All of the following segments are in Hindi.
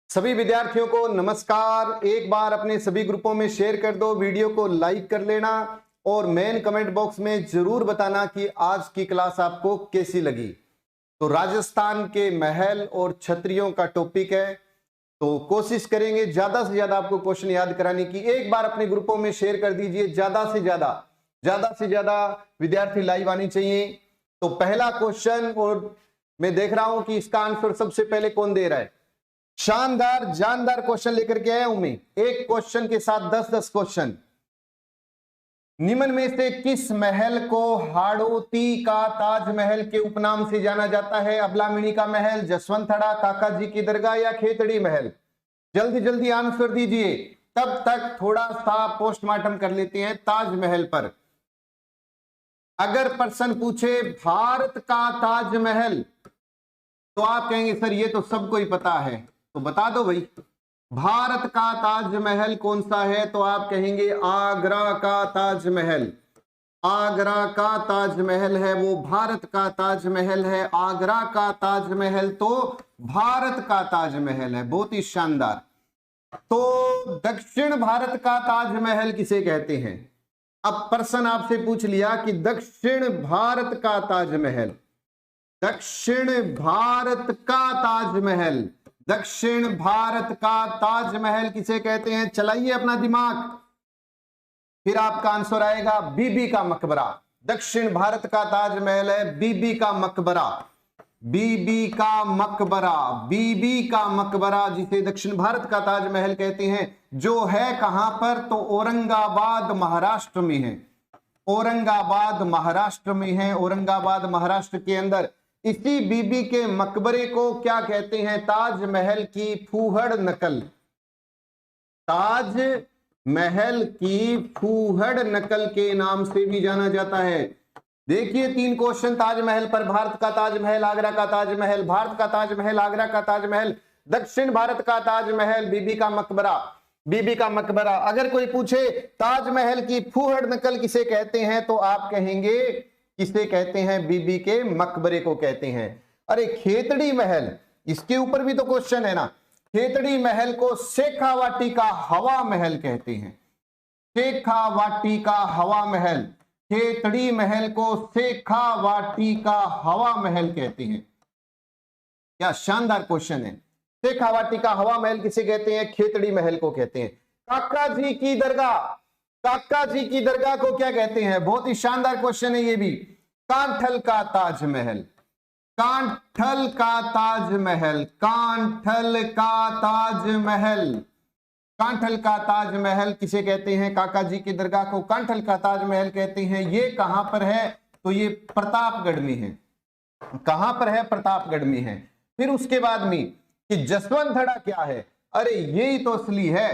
सभी विद्यार्थियों को नमस्कार। एक बार अपने सभी ग्रुपों में शेयर कर दो, वीडियो को लाइक कर लेना और मेन कमेंट बॉक्स में जरूर बताना कि आज की क्लास आपको कैसी लगी। तो राजस्थान के महल और छतरियों का टॉपिक है, तो कोशिश करेंगे ज्यादा से ज्यादा आपको क्वेश्चन याद कराने की। एक बार अपने ग्रुपों में शेयर कर दीजिए, ज्यादा से ज्यादा विद्यार्थी लाइव आनी चाहिए। तो पहला क्वेश्चन, और मैं देख रहा हूं कि इसका आंसर सबसे पहले कौन दे रहा है। शानदार जानदार क्वेश्चन लेकर के आया हूं मैं, एक क्वेश्चन के साथ 10-10 क्वेश्चन। निम्न में से किस महल को हाड़ौती का ताजमहल के उपनाम से जाना जाता है? अबलामिनी का महल, जसवंतथड़ा, काका जी की दरगाह या खेतड़ी महल? जल्दी जल्दी आंसर दीजिए, तब तक थोड़ा सा पोस्टमार्टम कर लेते हैं ताजमहल पर। अगर प्रश्न पूछे भारत का ताजमहल तो आप कहेंगे सर ये तो सबको ही पता है, तो बता दो भाई भारत का ताजमहल कौन सा है? तो आप कहेंगे आगरा का ताजमहल। आगरा का ताजमहल है वो भारत का ताजमहल है। आगरा का ताजमहल तो भारत का ताजमहल है। बहुत ही शानदार। तो दक्षिण भारत का ताजमहल किसे कहते हैं? अब प्रश्न आपसे पूछ लिया कि दक्षिण भारत का ताजमहल, दक्षिण भारत का ताजमहल, दक्षिण भारत का ताजमहल किसे कहते हैं? चलाइए अपना दिमाग, फिर आपका आंसर आएगा बीबी का मकबरा। दक्षिण भारत का ताजमहल है बीबी का मकबरा। बीबी का मकबरा, बीबी का मकबरा जिसे दक्षिण भारत का ताजमहल कहते हैं, जो है कहां पर? तो औरंगाबाद महाराष्ट्र में है। औरंगाबाद महाराष्ट्र में है। औरंगाबाद महाराष्ट्र के अंदर इसी बीबी के मकबरे को क्या कहते हैं? ताजमहल की फूहड़ नकल। ताजमहल की फूहड़ नकल के नाम से भी जाना जाता है। देखिए 3 क्वेश्चन ताजमहल पर। भारत का ताजमहल, आगरा का ताजमहल, भारत का ताजमहल, आगरा का ताजमहल, दक्षिण भारत का ताजमहल, बीबी का मकबरा। बीबी का मकबरा। अगर कोई पूछे ताजमहल की फूहड़ नकल किसे कहते हैं, तो आप कहेंगे किसे कहते हैं? बीबी के मकबरे को कहते हैं। अरे खेतड़ी महल, इसके ऊपर भी तो क्वेश्चन है ना। खेतड़ी महल को शेखावाटी का हवा महल कहते हैं। शेखावाटी का हवा महल, खेतड़ी महल को शेखावाटी का हवा महल कहते हैं। क्या शानदार क्वेश्चन है। शेखावाटी का हवा महल किसे कहते हैं? खेतड़ी महल को कहते हैं। काका जी की दरगाह, काका जी की दरगाह को क्या कहते हैं? बहुत ही शानदार क्वेश्चन है ये भी। कांठल का ताजमहल, कांठल का ताजमहल, कांठल का ताजमहल, कांठल का ताजमहल किसे कहते हैं? काका जी की दरगाह को कांठल का ताजमहल कहते हैं। ये कहां पर है? तो ये प्रतापगढ़ में है। कहां पर है? प्रतापगढ़ में है। फिर उसके बाद में कि जसवंतथड़ा क्या है? अरे यही तो असली है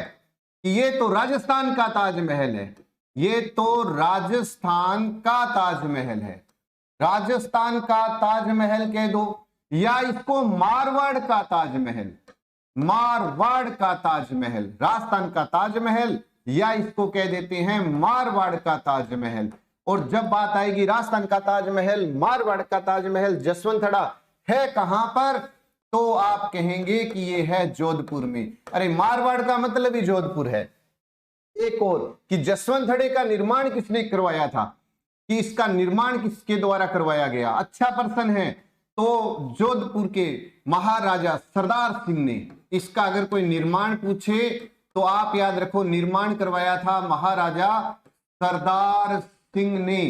कि ये तो राजस्थान का ताजमहल है। ये तो राजस्थान का ताजमहल है। राजस्थान का ताजमहल कह दो, या इसको मारवाड़ का ताजमहल, मारवाड़ का ताजमहल, राजस्थान का ताजमहल, या इसको कह देते हैं मारवाड़ का ताजमहल। और जब बात आएगी राजस्थान का ताजमहल, मारवाड़ का ताजमहल, जसवंतथड़ा है कहां पर? तो आप कहेंगे कि ये है जोधपुर में। अरे मारवाड़ का मतलब ही जोधपुर है। एक और कि जसवंतथड़े का निर्माण किसने करवाया था, कि इसका निर्माण किसके द्वारा करवाया गया? अच्छा प्रश्न है। तो जोधपुर के महाराजा सरदार सिंह ने इसका अगर कोई निर्माण पूछे तो आप याद रखो निर्माण करवाया था महाराजा सरदार सिंह ने।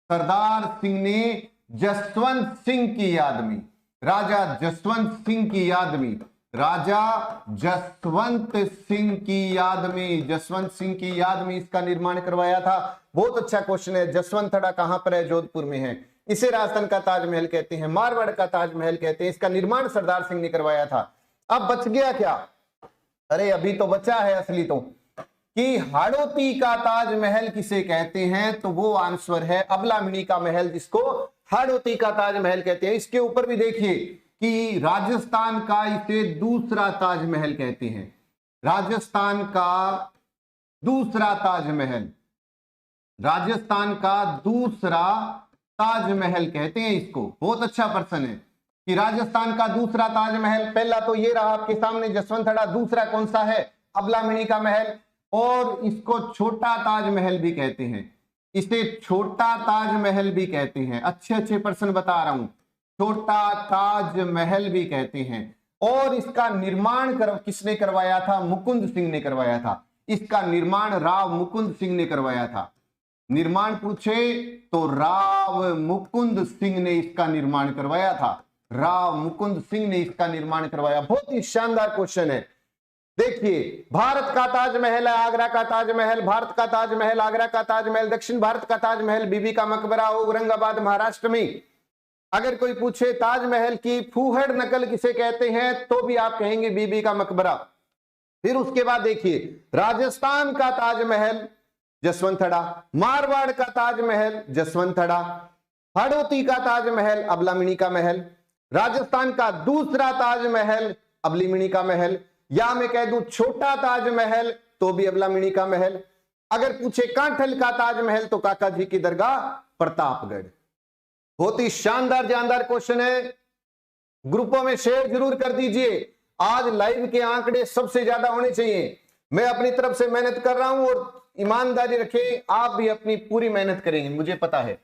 सरदार सिंह ने जसवंत सिंह की याद में, राजा जसवंत सिंह की याद में, राजा जसवंत सिंह की याद में, जसवंत सिंह की याद में इसका निर्माण करवाया था। बहुत अच्छा क्वेश्चन है। जसवंतथड़ा कहां पर है? जोधपुर में है। इसे राजस्थान का ताजमहल कहते हैं, मारवाड़ का ताजमहल कहते हैं। इसका निर्माण सरदार सिंह ने करवाया था। अब बच गया क्या? अरे अभी तो बचा है असली तो, कि हाड़ौती का ताजमहल किसे कहते हैं? तो वो आंसर है अबलामिनी का महल, जिसको हाड़ौती का ताजमहल कहते हैं। इसके ऊपर भी देखिए कि राजस्थान का इसे दूसरा ताजमहल कहते हैं। राजस्थान का दूसरा ताजमहल, राजस्थान का दूसरा ताजमहल कहते हैं इसको। बहुत अच्छा प्रश्न है। कि राजस्थान का दूसरा ताजमहल, पहला तो ये रहा आपके सामने जसवंतड़ा, दूसरा कौन सा है, अबलामिनी का महल, और इसको छोटा ताजमहल भी कहते हैं, इसे छोटा ताजमहल भी कहते हैं। अच्छे अच्छे प्रश्न बता रहा हूं, छोटा ताजमहल भी कहते हैं। और इसका निर्माण किसने करवाया था, मुकुंद सिंह ने करवाया था। इसका निर्माण राव मुकुंद सिंह ने करवाया था। निर्माण पूछे तो राव मुकुंद सिंह ने इसका निर्माण करवाया था, राव मुकुंद सिंह ने इसका निर्माण करवाया। बहुत ही शानदार क्वेश्चन है। देखिए, भारत का ताजमहल है आगरा का ताजमहल, भारत का ताजमहल आगरा का ताजमहल, दक्षिण भारत का ताजमहल बीबी का मकबरा औरंगाबाद महाराष्ट्र में। अगर कोई पूछे ताजमहल की फूहड़ नकल किसे कहते हैं, तो भी आप कहेंगे बीबी का मकबरा। फिर उसके बाद देखिए, राजस्थान का ताजमहल जसवंतड़ा, मारवाड़ का ताजमहल जसवंतड़ा, हाड़ौती का ताजमहल अबलामिनी का महल, राजस्थान का दूसरा ताजमहल अबलामिनी का महल, या मैं कह दूं छोटा ताजमहल तो भी अबलामिनी का महल। अगर पूछे कांठल का ताजमहल तो काका जी की दरगाह प्रतापगढ़। बहुत ही शानदार जानदार क्वेश्चन है, ग्रुपों में शेयर जरूर कर दीजिए। आज लाइव के आंकड़े सबसे ज्यादा होने चाहिए। मैं अपनी तरफ से मेहनत कर रहा हूं और ईमानदारी रखें, आप भी अपनी पूरी मेहनत करेंगे, मुझे पता है।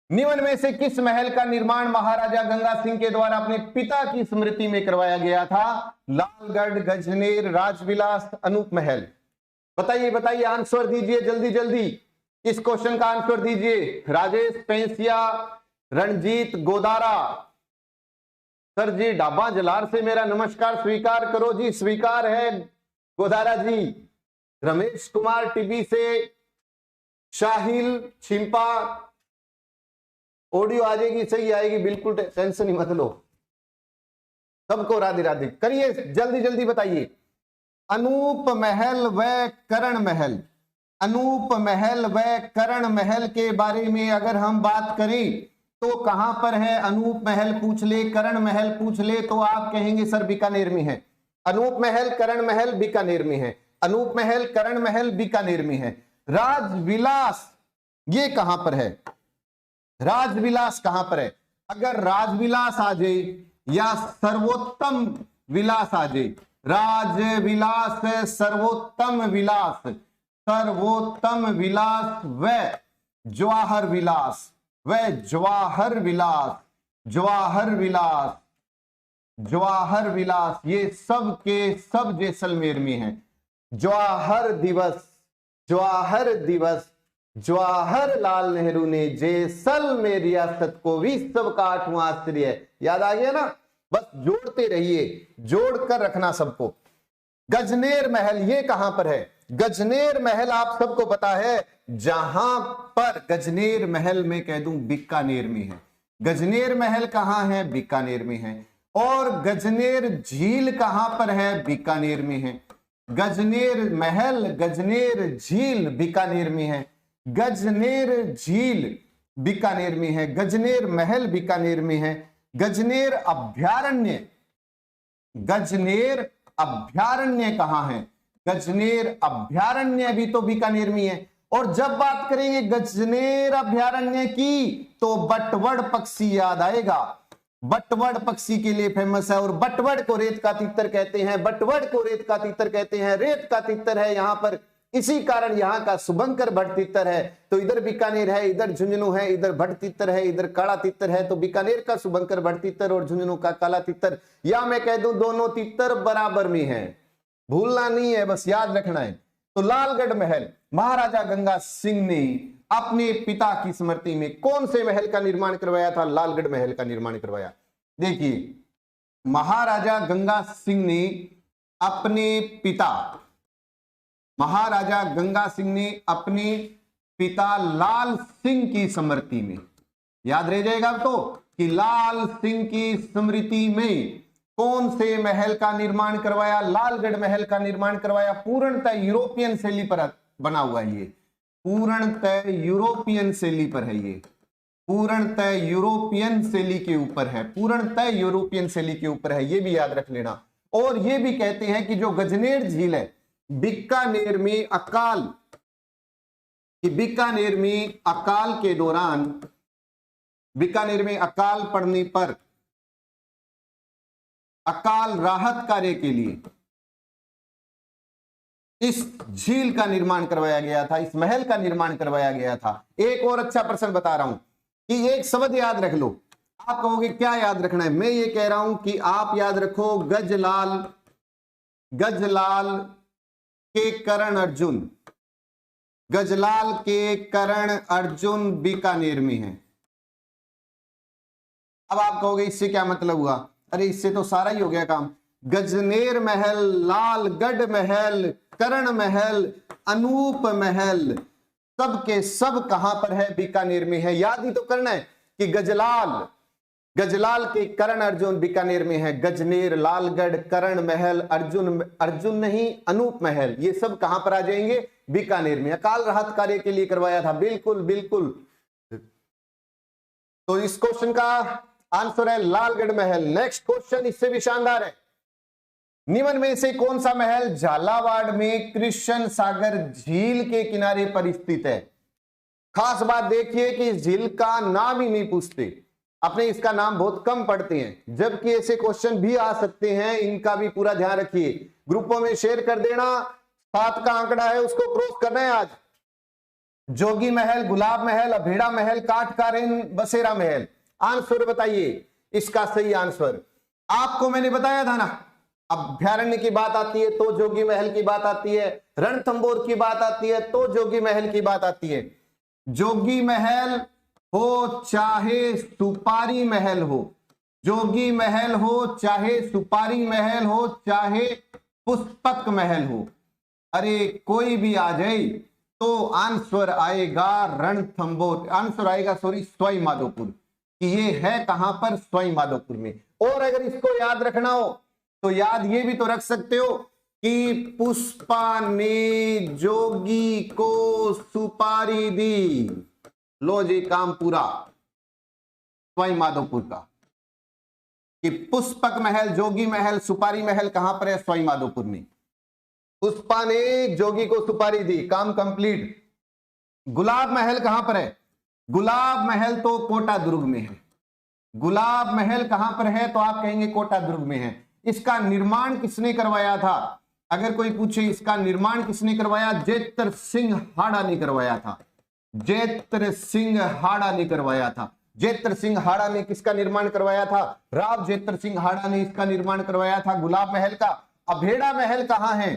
निम्न में से किस महल का निर्माण महाराजा गंगा सिंह के द्वारा अपने पिता की स्मृति में करवाया गया था, लालगढ़, गजनेर, राजविलास, अनूप महल। बताइए बताइए, आंसर दीजिए जल्दी जल्दी, इस क्वेश्चन का आंसर दीजिए। राजेश पेंसिया, रणजीत गोदारा, सर जी डाबा जलार से मेरा नमस्कार स्वीकार करो जी, स्वीकार है गोदारा जी। रमेश कुमार टीवी से, शाहिल छिंपा, ऑडियो आ जाएगी, सही आएगी, बिल्कुल टेंशन ही मत लो। सबको राधे राधे करिए, जल्दी जल्दी बताइए। अनूप महल व करण महल, अनूप महल व करण महल के बारे में अगर हम बात करें तो कहां पर है। अनूप महल पूछ ले, करण महल पूछ ले तो आप कहेंगे सर बीकानेर में है। अनूप महल, करण महल बीकानेर में है। अनूप महल, करण महल बीकानेर में है। राजविलास ये कहां पर है, राजविलास कहां पर है। अगर राजविलास आ जाए या सर्वोत्तम विलास आ जाए, राजविलास, सर्वोत्तम विलास, सर्वोत्तम विलास व जवाहर विलास, व जवाहर विलास, जवाहर विलास, जवाहर विलास, ये सब के सब जैसलमेर में है। जवाहर दिवस, जवाहर दिवस, जवाहरलाल नेहरू ने जैसलमेर रियासत को विश्व का 8वां आश्चर्य, याद आ गया ना, बस जोड़ते रहिए, जोड़कर रखना सबको। गजनेर महल ये कहां पर है, गजनेर महल आप सबको पता है, जहां पर गजनेर महल में कह दूं बीकानेर में है। गजनेर महल कहां है, बीकानेर में है। और गजनेर झील कहां पर है, बीकानेर में है। गजनेर महल, गजनेर झील बीकानेर में है। गजनेर झील बीकानेर में है। गजनेर महल बीकानेर में है। गजनेर अभ्यारण्य, गजनेर अभ्यारण्य कहां है, गजनेर अभ्यारण्य भी तो बीकानेर में है। और जब बात करेंगे गजनेर अभ्यारण्य की तो बटवड़ पक्षी याद आएगा। बटवड़ पक्षी के लिए फेमस है, और बटवड़ को रेत का तितर कहते हैं, बटवड़ को रेत का तितर कहते हैं, रेत का तितर है यहां पर, इसी कारण यहाँ का शुभंकर भट्ट तितर है। तो इधर बीकानेर है, इधर झुंझुनू है, इधर भट्ट तितर है, इधर काला तितर है। तो बीकानेर का शुभंकर भट्ट तितर और झुंझुनू का काला तितर, या मैं कह दूं दोनों तितर बराबर में है, भूलना नहीं है, बस याद रखना है। तो लालगढ़ महल, महाराजा गंगा सिंह ने अपने पिता की स्मृति में कौन से महल का निर्माण करवाया था, लालगढ़ महल का निर्माण करवाया। देखिए, महाराजा गंगा सिंह ने अपने पिता, महाराजा गंगा सिंह ने अपने पिता लाल सिंह की स्मृति में, याद रह जाएगा तो कि लाल सिंह की स्मृति में कौन से महल का निर्माण करवाया, लालगढ़ महल का निर्माण करवाया। पूर्णतः यूरोपियन शैली पर बना हुआ है ये, पूर्णतः यूरोपियन शैली पर है ये, पूर्णतः यूरोपियन शैली के ऊपर है, पूर्णतः यूरोपियन शैली के ऊपर है, ये भी याद रख लेना। और ये भी कहते हैं कि जो गजनेर झील है बीकानेर में अकाल, कि बीकानेर में अकाल के दौरान, बीकानेर में अकाल पड़ने पर अकाल राहत कार्य के लिए इस झील का निर्माण करवाया गया था, इस महल का निर्माण करवाया गया था। एक और अच्छा प्रश्न बता रहा हूं कि एक शब्द याद रख लो। आप कहोगे क्या याद रखना है? मैं ये कह रहा हूं कि आप याद रखो गजलाल, गजलाल के करण अर्जुन, गजलाल के करण अर्जुन बीकानेर में है। अब आप कहोगे इससे क्या मतलब हुआ? अरे इससे तो सारा ही हो गया काम। गजनेर महल, लालगढ़ महल, करण महल, अनूप महल, सब के सब कहां पर है? बीकानेर में है। याद ही तो करना है कि गजलाल, गजलाल के करण अर्जुन बीकानेर में है। गजनेर, लालगढ़, करण महल, अर्जुन, अर्जुन नहीं अनूप महल, ये सब कहां पर आ जाएंगे? बीकानेर में। अकाल राहत कार्य के लिए करवाया था। बिल्कुल बिल्कुल। तो इस क्वेश्चन का आंसर है लालगढ़ महल। नेक्स्ट क्वेश्चन इससे भी शानदार है। निम्न में से कौन सा महल झालावाड़ में कृष्ण सागर झील के किनारे पर स्थित है? खास बात देखिए कि इस झील का नाम ही नहीं पूछते, अपने इसका नाम बहुत कम पढ़ते हैं, जबकि ऐसे क्वेश्चन भी आ सकते हैं। इनका भी पूरा ध्यान रखिए। ग्रुपों में शेयर कर देना। 7 का आंकड़ा है, उसको क्रॉस करना है आज। जोगी महल, गुलाब महल, अभेड़ा महल, काटकारेन, बसेरा महल। आंसर बताइए इसका सही आंसर। आपको मैंने बताया था ना, अभ्यारण्य की बात आती है तो जोगी महल की बात आती है, रणथंबोर की बात आती है तो जोगी महल की बात आती है। जोगी महल हो चाहे सुपारी महल हो, जोगी महल हो चाहे सुपारी महल हो, चाहे पुष्पक महल हो, अरे कोई भी आ जाए तो आंसर आएगा रणथंबोर, आंसर आएगा सवाई माधोपुर, कि ये है कहां पर? सवाई माधोपुर में। और अगर इसको याद रखना हो तो याद ये भी तो रख सकते हो कि पुष्पा ने जोगी को सुपारी दी। लो जी काम पूरा सवाई माधोपुर का, कि पुष्पक महल, जोगी महल, सुपारी महल कहां पर है? सवाई माधोपुर में। पुष्पा ने जोगी को सुपारी दी, काम कंप्लीट। गुलाब महल कहां पर है? गुलाब महल तो कोटा दुर्ग में है। गुलाब महल कहां पर है? तो आप कहेंगे कोटा दुर्ग में है। इसका निर्माण किसने करवाया था? अगर कोई पूछे इसका निर्माण किसने करवाया? जेत्र सिंह हाड़ा ने करवाया था। जेत्र सिंह हाड़ा ने करवाया था। जेत्र सिंह हाड़ा ने किसका निर्माण करवाया था? राव जेत्र सिंह हाड़ा ने इसका निर्माण करवाया था गुलाब महल का। अभेड़ा महल कहां है?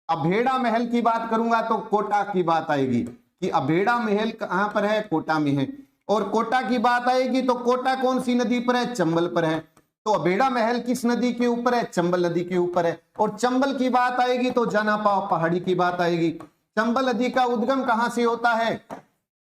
अभेड़ा महल की बात करूंगा तो कोटा की बात आएगी, कि अभेड़ा महल कहां पर है? कोटा में है। और कोटा की बात आएगी तो कोटा कौन सी नदी पर है? चंबल पर है। तो अभेड़ा महल किस नदी के ऊपर है? चंबल नदी के ऊपर है। और चंबल की बात आएगी तो जानापाव पहाड़ी की बात आएगी। चंबल नदी का उद्गम कहां से होता है?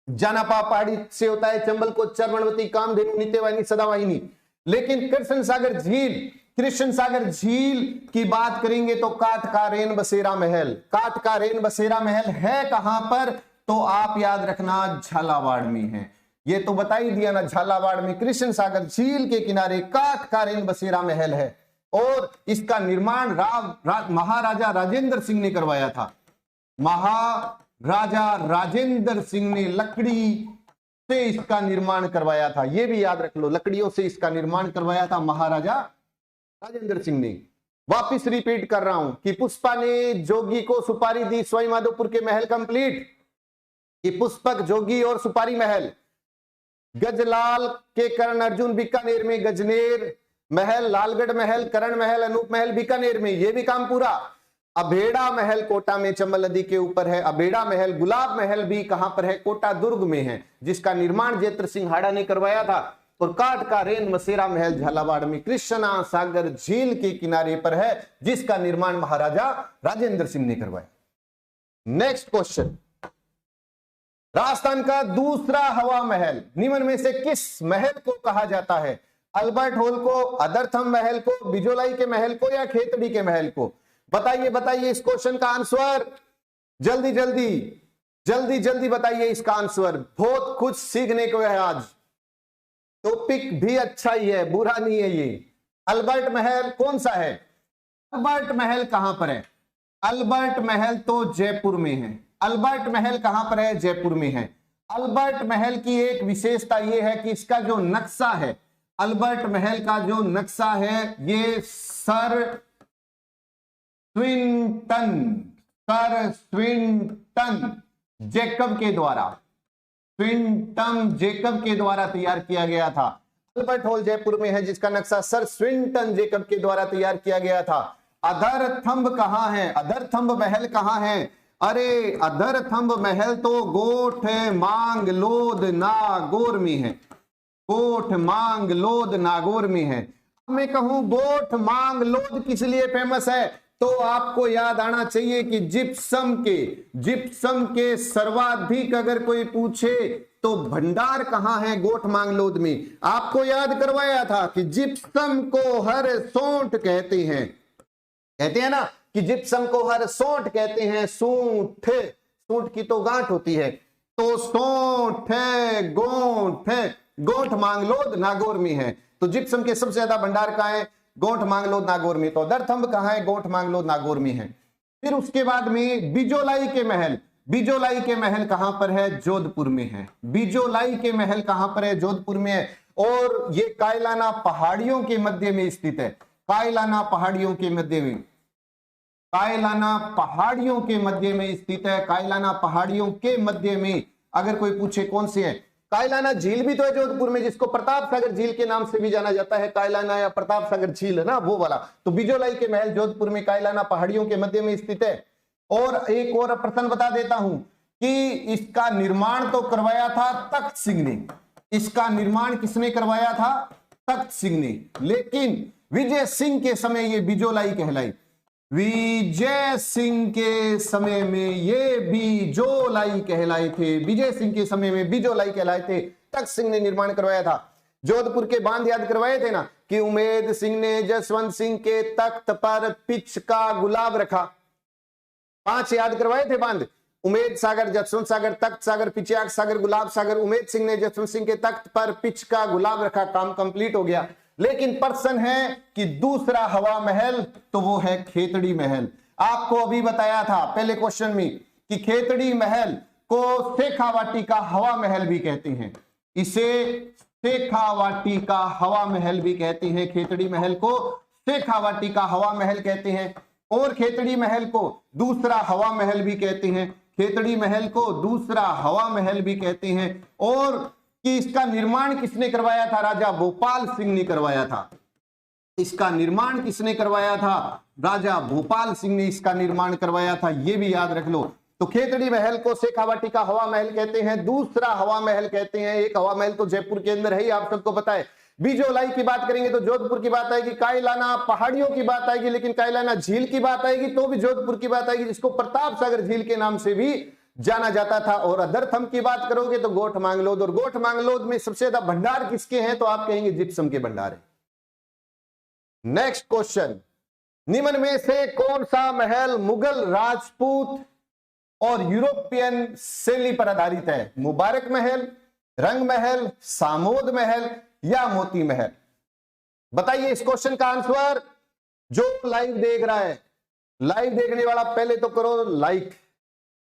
जानापाव पहाड़ी से होता है। चंबल को चर्मणवती, कामधेनु, नित्यवाहिनी, सदावाहिनी। लेकिन कृष्ण सागर झील, कृष्ण सागर झील की बात करेंगे तो काटकारेन बसेरा महल। काटकारेन बसेरा महल है कहां पर? तो आप याद रखना झालावाड़ में है। ये तो बता ही दिया ना, झालावाड़ में कृष्ण सागर झील के किनारे काटकारेन बसेरा महल है। और इसका निर्माण महाराजा राजेंद्र सिंह ने करवाया था। महाराजा राजेंद्र सिंह ने लकड़ी से इसका निर्माण करवाया था। ये भी याद रख लो, लकड़ियों से इसका निर्माण करवाया था महाराजा राजेंद्र सिंह ने। वापिस रिपीट कर रहा हूं कि पुष्पा ने जोगी को सुपारी दी। सवाई माधोपुर के महल कंप्लीट, कि पुष्पक, जोगी और सुपारी महल। गजलाल के करण अर्जुन बीकानेर में, गजनेर महल, लालगढ़ महल, करण महल, अनूप महल बीकानेर में, ये भी काम पूरा। अभेड़ा महल कोटा में, चंबल नदी के ऊपर है। अभेड़ा महल, गुलाब महल भी कहां पर है? कोटा दुर्ग में है, जिसका निर्माण जेत्र सिंह हाड़ा ने करवाया था। और काटकारेन बसेरा महल झालावाड़ में कृष्णा सागर झील के किनारे पर है, जिसका निर्माण महाराजा राजेंद्र सिंह ने करवाया। नेक्स्ट क्वेश्चन, राजस्थान का दूसरा हवा महल निम्न में से किस महल को कहा जाता है? अल्बर्ट हॉल को, अदरथम महल को, बिजोलाई के महल को, या खेतड़ी के महल को? बताइए बताइए इस क्वेश्चन का आंसर। जल्दी जल्दी जल्दी जल्दी बताइए इसका आंसर। बहुत कुछ सीखने को है आज। टॉपिक भी अच्छा ही है, बुरा नहीं है ये। अल्बर्ट महल कौन सा है? अल्बर्ट महल कहां पर है? अल्बर्ट महल तो जयपुर में है। अल्बर्ट महल कहां पर है? जयपुर में है। अल्बर्ट महल की एक विशेषता यह है कि इसका जो नक्शा है अल्बर्ट महल का जो नक्शा है ये सर स्विंटन जेकब के द्वारा तैयार किया गया था। अल्बर्ट हॉल जयपुर में है जिसका नक्शा सर स्विंटन जेकब के द्वारा तैयार किया गया था। अधर थंब कहां है? अधर थंब महल कहां है? अरे अधर थंब महल तो गोठ मांगलोद नागौर में है। गोठ मांगलोद नागौर में है। मैं कहूं गोठ मांगलोद किस लिए फेमस है, तो आपको याद आना चाहिए कि जिप्सम के सर्वाधिक अगर कोई पूछे तो भंडार कहां है गोठ मांगलोद में। आपको याद करवाया था कि जिप्सम को हर सोंठ कहते हैं ना, कि जिप्सम को हर सोंठ कहते हैं। सूंठ की तो गांठ होती है, तो सोंठ गोठ मांगलोद नागौर में है। तो जिप्सम के सबसे ज्यादा भंडार कहां है? गोठ मांगलोद नागौर में। तो अधरथंब कहां है? गोठ मांगलोद नागौर में है। फिर उसके बाद में बिजोलाई के महल कहां पर है? जोधपुर में है। बिजोलाई के महल कहां पर है? जोधपुर में है। और ये कायलाना पहाड़ियों के मध्य में स्थित है। कायलाना पहाड़ियों के मध्य में स्थित है। कायलाना पहाड़ियों के मध्य में अगर कोई पूछे कौन सी है? कायलाना झील भी तो है जोधपुर में, जिसको प्रताप सागर झील के नाम से भी जाना जाता है। कायलाना या प्रताप सागर झील है ना, वो वाला। तो बिजोलाई के महल जोधपुर में कायलाना पहाड़ियों के मध्य में स्थित है। और एक और प्रश्न बता देता हूं कि इसका निर्माण तो करवाया था तख्त सिंह ने। इसका निर्माण किसने करवाया था? तख्त सिंह ने। लेकिन विजय सिंह के समय ये बिजोलाई कहलाई। विजय सिंह के समय में ये बिजोलाई कहलाए थे। विजय सिंह के समय में बिजोलाई कहलाए थे। तख्त सिंह ने निर्माण करवाया था। जोधपुर के बांध याद करवाए थे ना, कि उमेद सिंह ने जसवंत सिंह के तख्त पर पिच का गुलाब रखा। 5 याद करवाए थे बांध। उमेद सागर, जसवंत सागर, तख्त सागर, पिचियाक सागर, गुलाब सागर। उमेद सिंह ने जसवंत सिंह के तख्त पर पिच का गुलाब रखा, काम कंप्लीट हो गया। लेकिन प्रश्न है कि दूसरा हवा महल, तो वो है खेतड़ी महल। आपको अभी बताया था पहले क्वेश्चन में कि खेतड़ी महल को शेखावाटी का हवा महल भी कहते हैं। इसे शेखावाटी का हवा महल भी कहते हैं। खेतड़ी महल को शेखावाटी का हवा महल कहते हैं। और खेतड़ी महल को दूसरा हवा महल भी कहते हैं। खेतड़ी महल को दूसरा हवा महल भी कहते हैं। और कि इसका निर्माण किसने करवाया था? राजा भोपाल सिंह ने करवाया था। इसका निर्माण किसने करवाया था? राजा भोपाल सिंह ने इसका निर्माण करवाया था। यह भी याद रख लो। तो खेतड़ी महल को शेखावाटी का हवा महल कहते हैं, दूसरा हवा महल कहते हैं। एक हवा महल तो जयपुर के अंदर है ही, आप सबको पता है। बिजोलाई की बात करेंगे तो जोधपुर की बात आएगी। कायलाना पहाड़ियों की बात आएगी, लेकिन कायलाना झील की बात आएगी तो भी जोधपुर की बात आएगी, जिसको प्रताप सागर झील के नाम से भी जाना जाता था। और अधरथंब की बात करोगे तो गोठ मांगलोद। और गोठ मांगलोद में सबसे ज्यादा भंडार किसके हैं? तो आप कहेंगे जिप्सम के भंडार है। नेक्स्ट क्वेश्चन, निम्न में से कौन सा महल मुगल, राजपूत और यूरोपियन शैली पर आधारित है? मुबारक महल, रंग महल, सामोद महल या मोती महल? बताइए इस क्वेश्चन का आंसर। जो लाइव देख रहा है, लाइव देखने वाला पहले तो करो लाइक,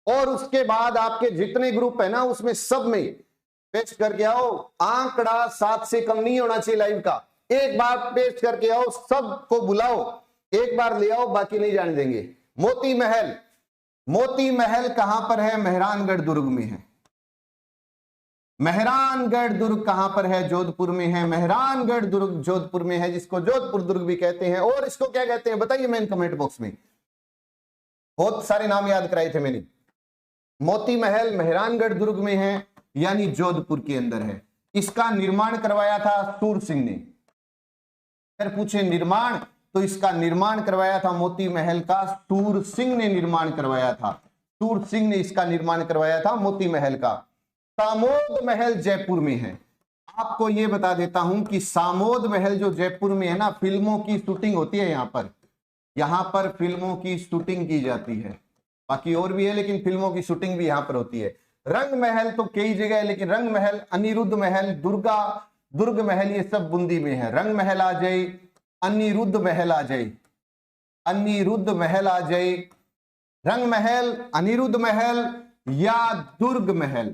और उसके बाद आपके जितने ग्रुप है ना उसमें सब में पेस्ट करके आओ। आंकड़ा 7 से कम नहीं होना चाहिए लाइव का। एक बार पेस्ट करके आओ, सबको बुलाओ, एक बार ले आओ, बाकी नहीं जाने देंगे। मोती महल, मोती महल कहां पर है? मेहरानगढ़ दुर्ग में है। मेहरानगढ़ दुर्ग कहां पर है? जोधपुर में है। मेहरानगढ़ दुर्ग जोधपुर में है, जिसको जोधपुर दुर्ग भी कहते हैं। और इसको क्या कहते हैं बताइए मैंने कमेंट बॉक्स में। बहुत सारे नाम याद कराए थे मैंने। मोती महल मेहरानगढ़ दुर्ग में है, यानी जोधपुर के अंदर है। इसका निर्माण करवाया था सूर सिंह ने। अगर पूछे निर्माण, तो इसका निर्माण करवाया था मोती महल का सूर सिंह ने निर्माण करवाया था। सूर सिंह ने इसका निर्माण करवाया था मोती महल का। सामोद महल जयपुर में है। आपको यह बता देता हूं कि सामोद महल जो जयपुर में है ना, फिल्मों की शूटिंग होती है यहां पर फिल्मों की शूटिंग की जाती है। बाकी और भी है, लेकिन फिल्मों की शूटिंग भी यहां पर होती है। रंग महल तो कई जगह है, लेकिन रंग महल, अनिरुद्ध महल, दुर्ग महल, ये सब बूंदी में है। रंग महल आ जाए, अनिरुद्ध महल आ जाए, अनिरुद्ध महल आ जाए, रंग महल, अनिरुद्ध महल या दुर्ग महल,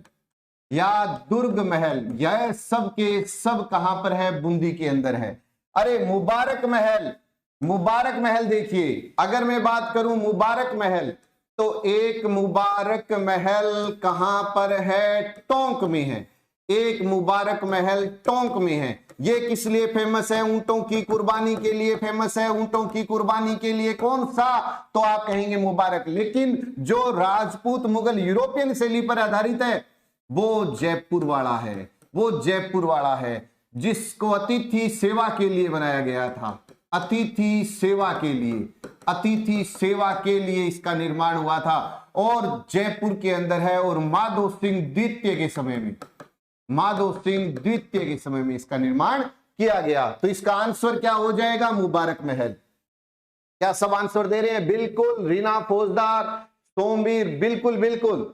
या दुर्ग महल, यह सब के सब कहां पर है? बूंदी के अंदर है। अरे मुबारक महल, मुबारक महल देखिए, अगर मैं बात करूं मुबारक महल, तो एक मुबारक महल कहां पर है? टोंक में है। एक मुबारक महल टोंक में है। ये किस लिए फेमस है? ऊंटों की कुर्बानी के लिए फेमस है। ऊंटों की कुर्बानी के लिए कौन सा? तो आप कहेंगे मुबारक। लेकिन जो राजपूत मुगल यूरोपियन शैली पर आधारित है वो जयपुर वाला है। वो जयपुर वाला है जिसको अतिथि सेवा के लिए बनाया गया था। अतिथि सेवा के लिए, अतिथि सेवा के लिए इसका निर्माण हुआ था और जयपुर के अंदर है। और माधो सिंह द्वितीय के समय में, माधो सिंह द्वितीय के समय में इसका निर्माण किया गया। तो इसका आंसर क्या हो जाएगा? मुबारक महल। क्या सब आंसर दे रहे हैं? बिल्कुल। रीना फौजदार, सोमवीर, बिल्कुल बिल्कुल।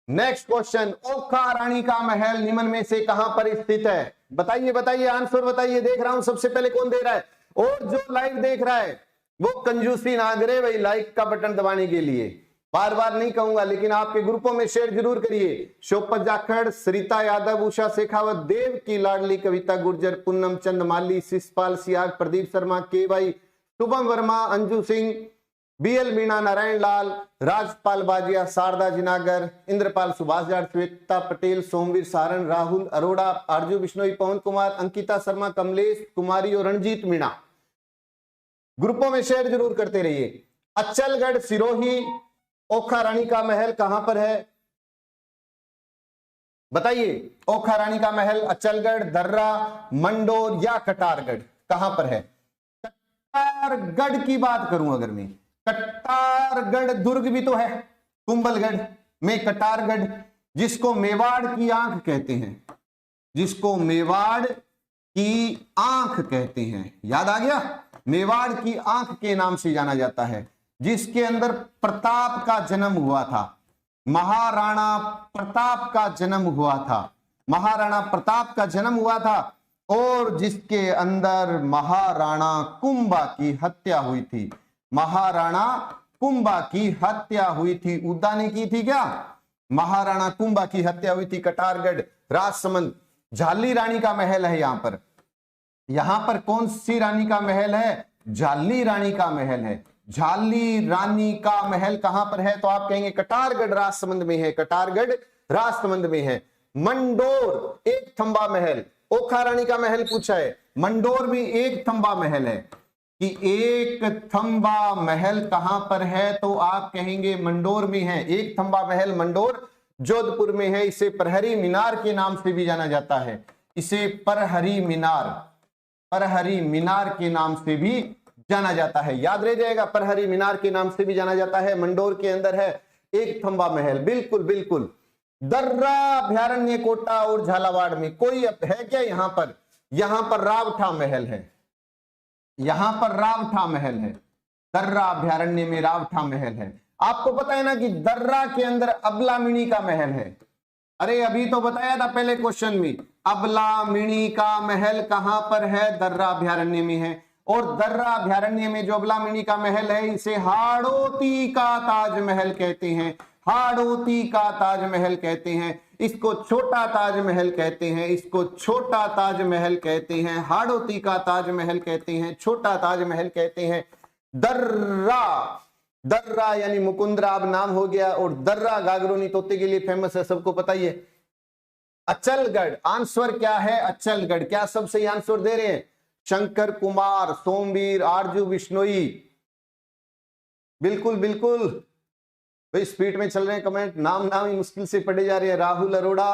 नेक्स्ट क्वेश्चन, ओखा रानी का महल निम्न में से कहां पर स्थित है? बताइए बताइए, आंसर बताइए। देख रहा हूं सबसे पहले कौन दे रहा है, और जो लाइव देख रहा है वो कंजूसी ना करे भाई, लाइक का बटन दबाने के लिए। बार बार नहीं कहूंगा, लेकिन आपके ग्रुपों में शेयर जरूर करिए। शोपत जाखड़, सरिता यादव, उषा शेखावत, देव की लाडली कविता गुर्जर, पूनम चंद माली, शिषपाल सियाग, प्रदीप शर्मा, के भाई, शुभम वर्मा, अंजू सिंह, बीएल मीणा, नारायण लाल, राजपाल बाजिया, शारदा जिनागर, इंद्रपाल, सुभाष जाट, श्वेता पटेल, सोमवीर सारण, राहुल अरोड़ा, आरजू बिश्नोई, पवन कुमार, अंकिता शर्मा, कमलेश कुमारी और रणजीत मीणा। ग्रुपों में शेयर जरूर करते रहिए। अचलगढ़, सिरोही, ओखा रानी का महल कहां पर है? बताइए। ओखा रानी का महल अचलगढ़, दर्रा, मंडोर या कटारगढ़, कहां पर है? कटारगढ़ की बात करूं अगर मैं, कटारगढ़ दुर्ग भी तो है कुंभलगढ़ में। कटारगढ़ जिसको मेवाड़ की आंख कहते हैं, जिसको मेवाड़ की आंख कहते हैं, याद आ गया? मेवाड़ की आंख के नाम से जाना जाता है, जिसके अंदर प्रताप का जन्म हुआ था। महाराणा प्रताप का जन्म हुआ था। महाराणा प्रताप का जन्म हुआ था और जिसके अंदर महाराणा कुंभा की हत्या हुई थी। महाराणा कुंभा की हत्या हुई थी। उद्दा ने की थी क्या? महाराणा कुंभा की हत्या हुई थी। कटारगढ़, राजसमंद, झाली रानी का महल है यहां पर। यहां पर कौन सी रानी का महल है? झाली रानी का महल है। झाली रानी का महल कहां पर है? तो आप कहेंगे कटारगढ़ राजसमंद में है। कटारगढ़ राजसमंद में है। मंडोर, एक थंबा महल। ओखा रानी का महल पूछा है, मंडोर भी एक थंबा महल है। कि एक थंबा महल कहां पर है? तो आप कहेंगे मंडोर में है। एक थंबा महल मंडोर जोधपुर में है। इसे प्रहरी मीनार के नाम से भी जाना जाता है। इसे प्रहरी मीनार, प्रहरी मीनार के नाम से भी जाना जाता है। याद रह जाएगा, प्रहरी मीनार के नाम से भी जाना जाता है। मंडोर के अंदर है एक थंबा महल। बिल्कुल बिल्कुल। दर्रा अभ्यारण्य कोटा और झालावाड़ में कोई है क्या? यहां पर रावठा महल है। यहां पर रावठा महल है। दर्रा अभ्यारण्य में रावठा महल है। आपको पता है ना कि दर्रा के अंदर अबलामिणी का महल है। अरे अभी तो बताया था पहले क्वेश्चन में, अबलामिणी का महल कहां पर है? दर्रा अभ्यारण्य में है। और दर्रा अभ्यारण्य में जो अबलामिणी का महल है, इसे हाड़ोती का ताजमहल कहते हैं। हाड़ोती का ताजमहल कहते हैं। इसको छोटा ताजमहल कहते हैं। इसको छोटा ताजमहल कहते हैं। हाड़ोती का ताजमहल कहते हैं। छोटा ताजमहल कहते हैं। दर्रा, दर्रा यानी मुकुंदरा अब नाम हो गया। और दर्रा गागरोनी तोते के लिए फेमस है, सबको पता ही है। अचलगढ़, आंसर क्या है? अचलगढ़। क्या सब सही आंसर दे रहे हैं? शंकर कुमार, सोमवीर, आरजू बिश्नोई, बिल्कुल बिल्कुल भाई स्पीड में चल रहे हैं कमेंट। नाम ही मुश्किल से पढ़े जा रहे हैं। राहुल अरोड़ा,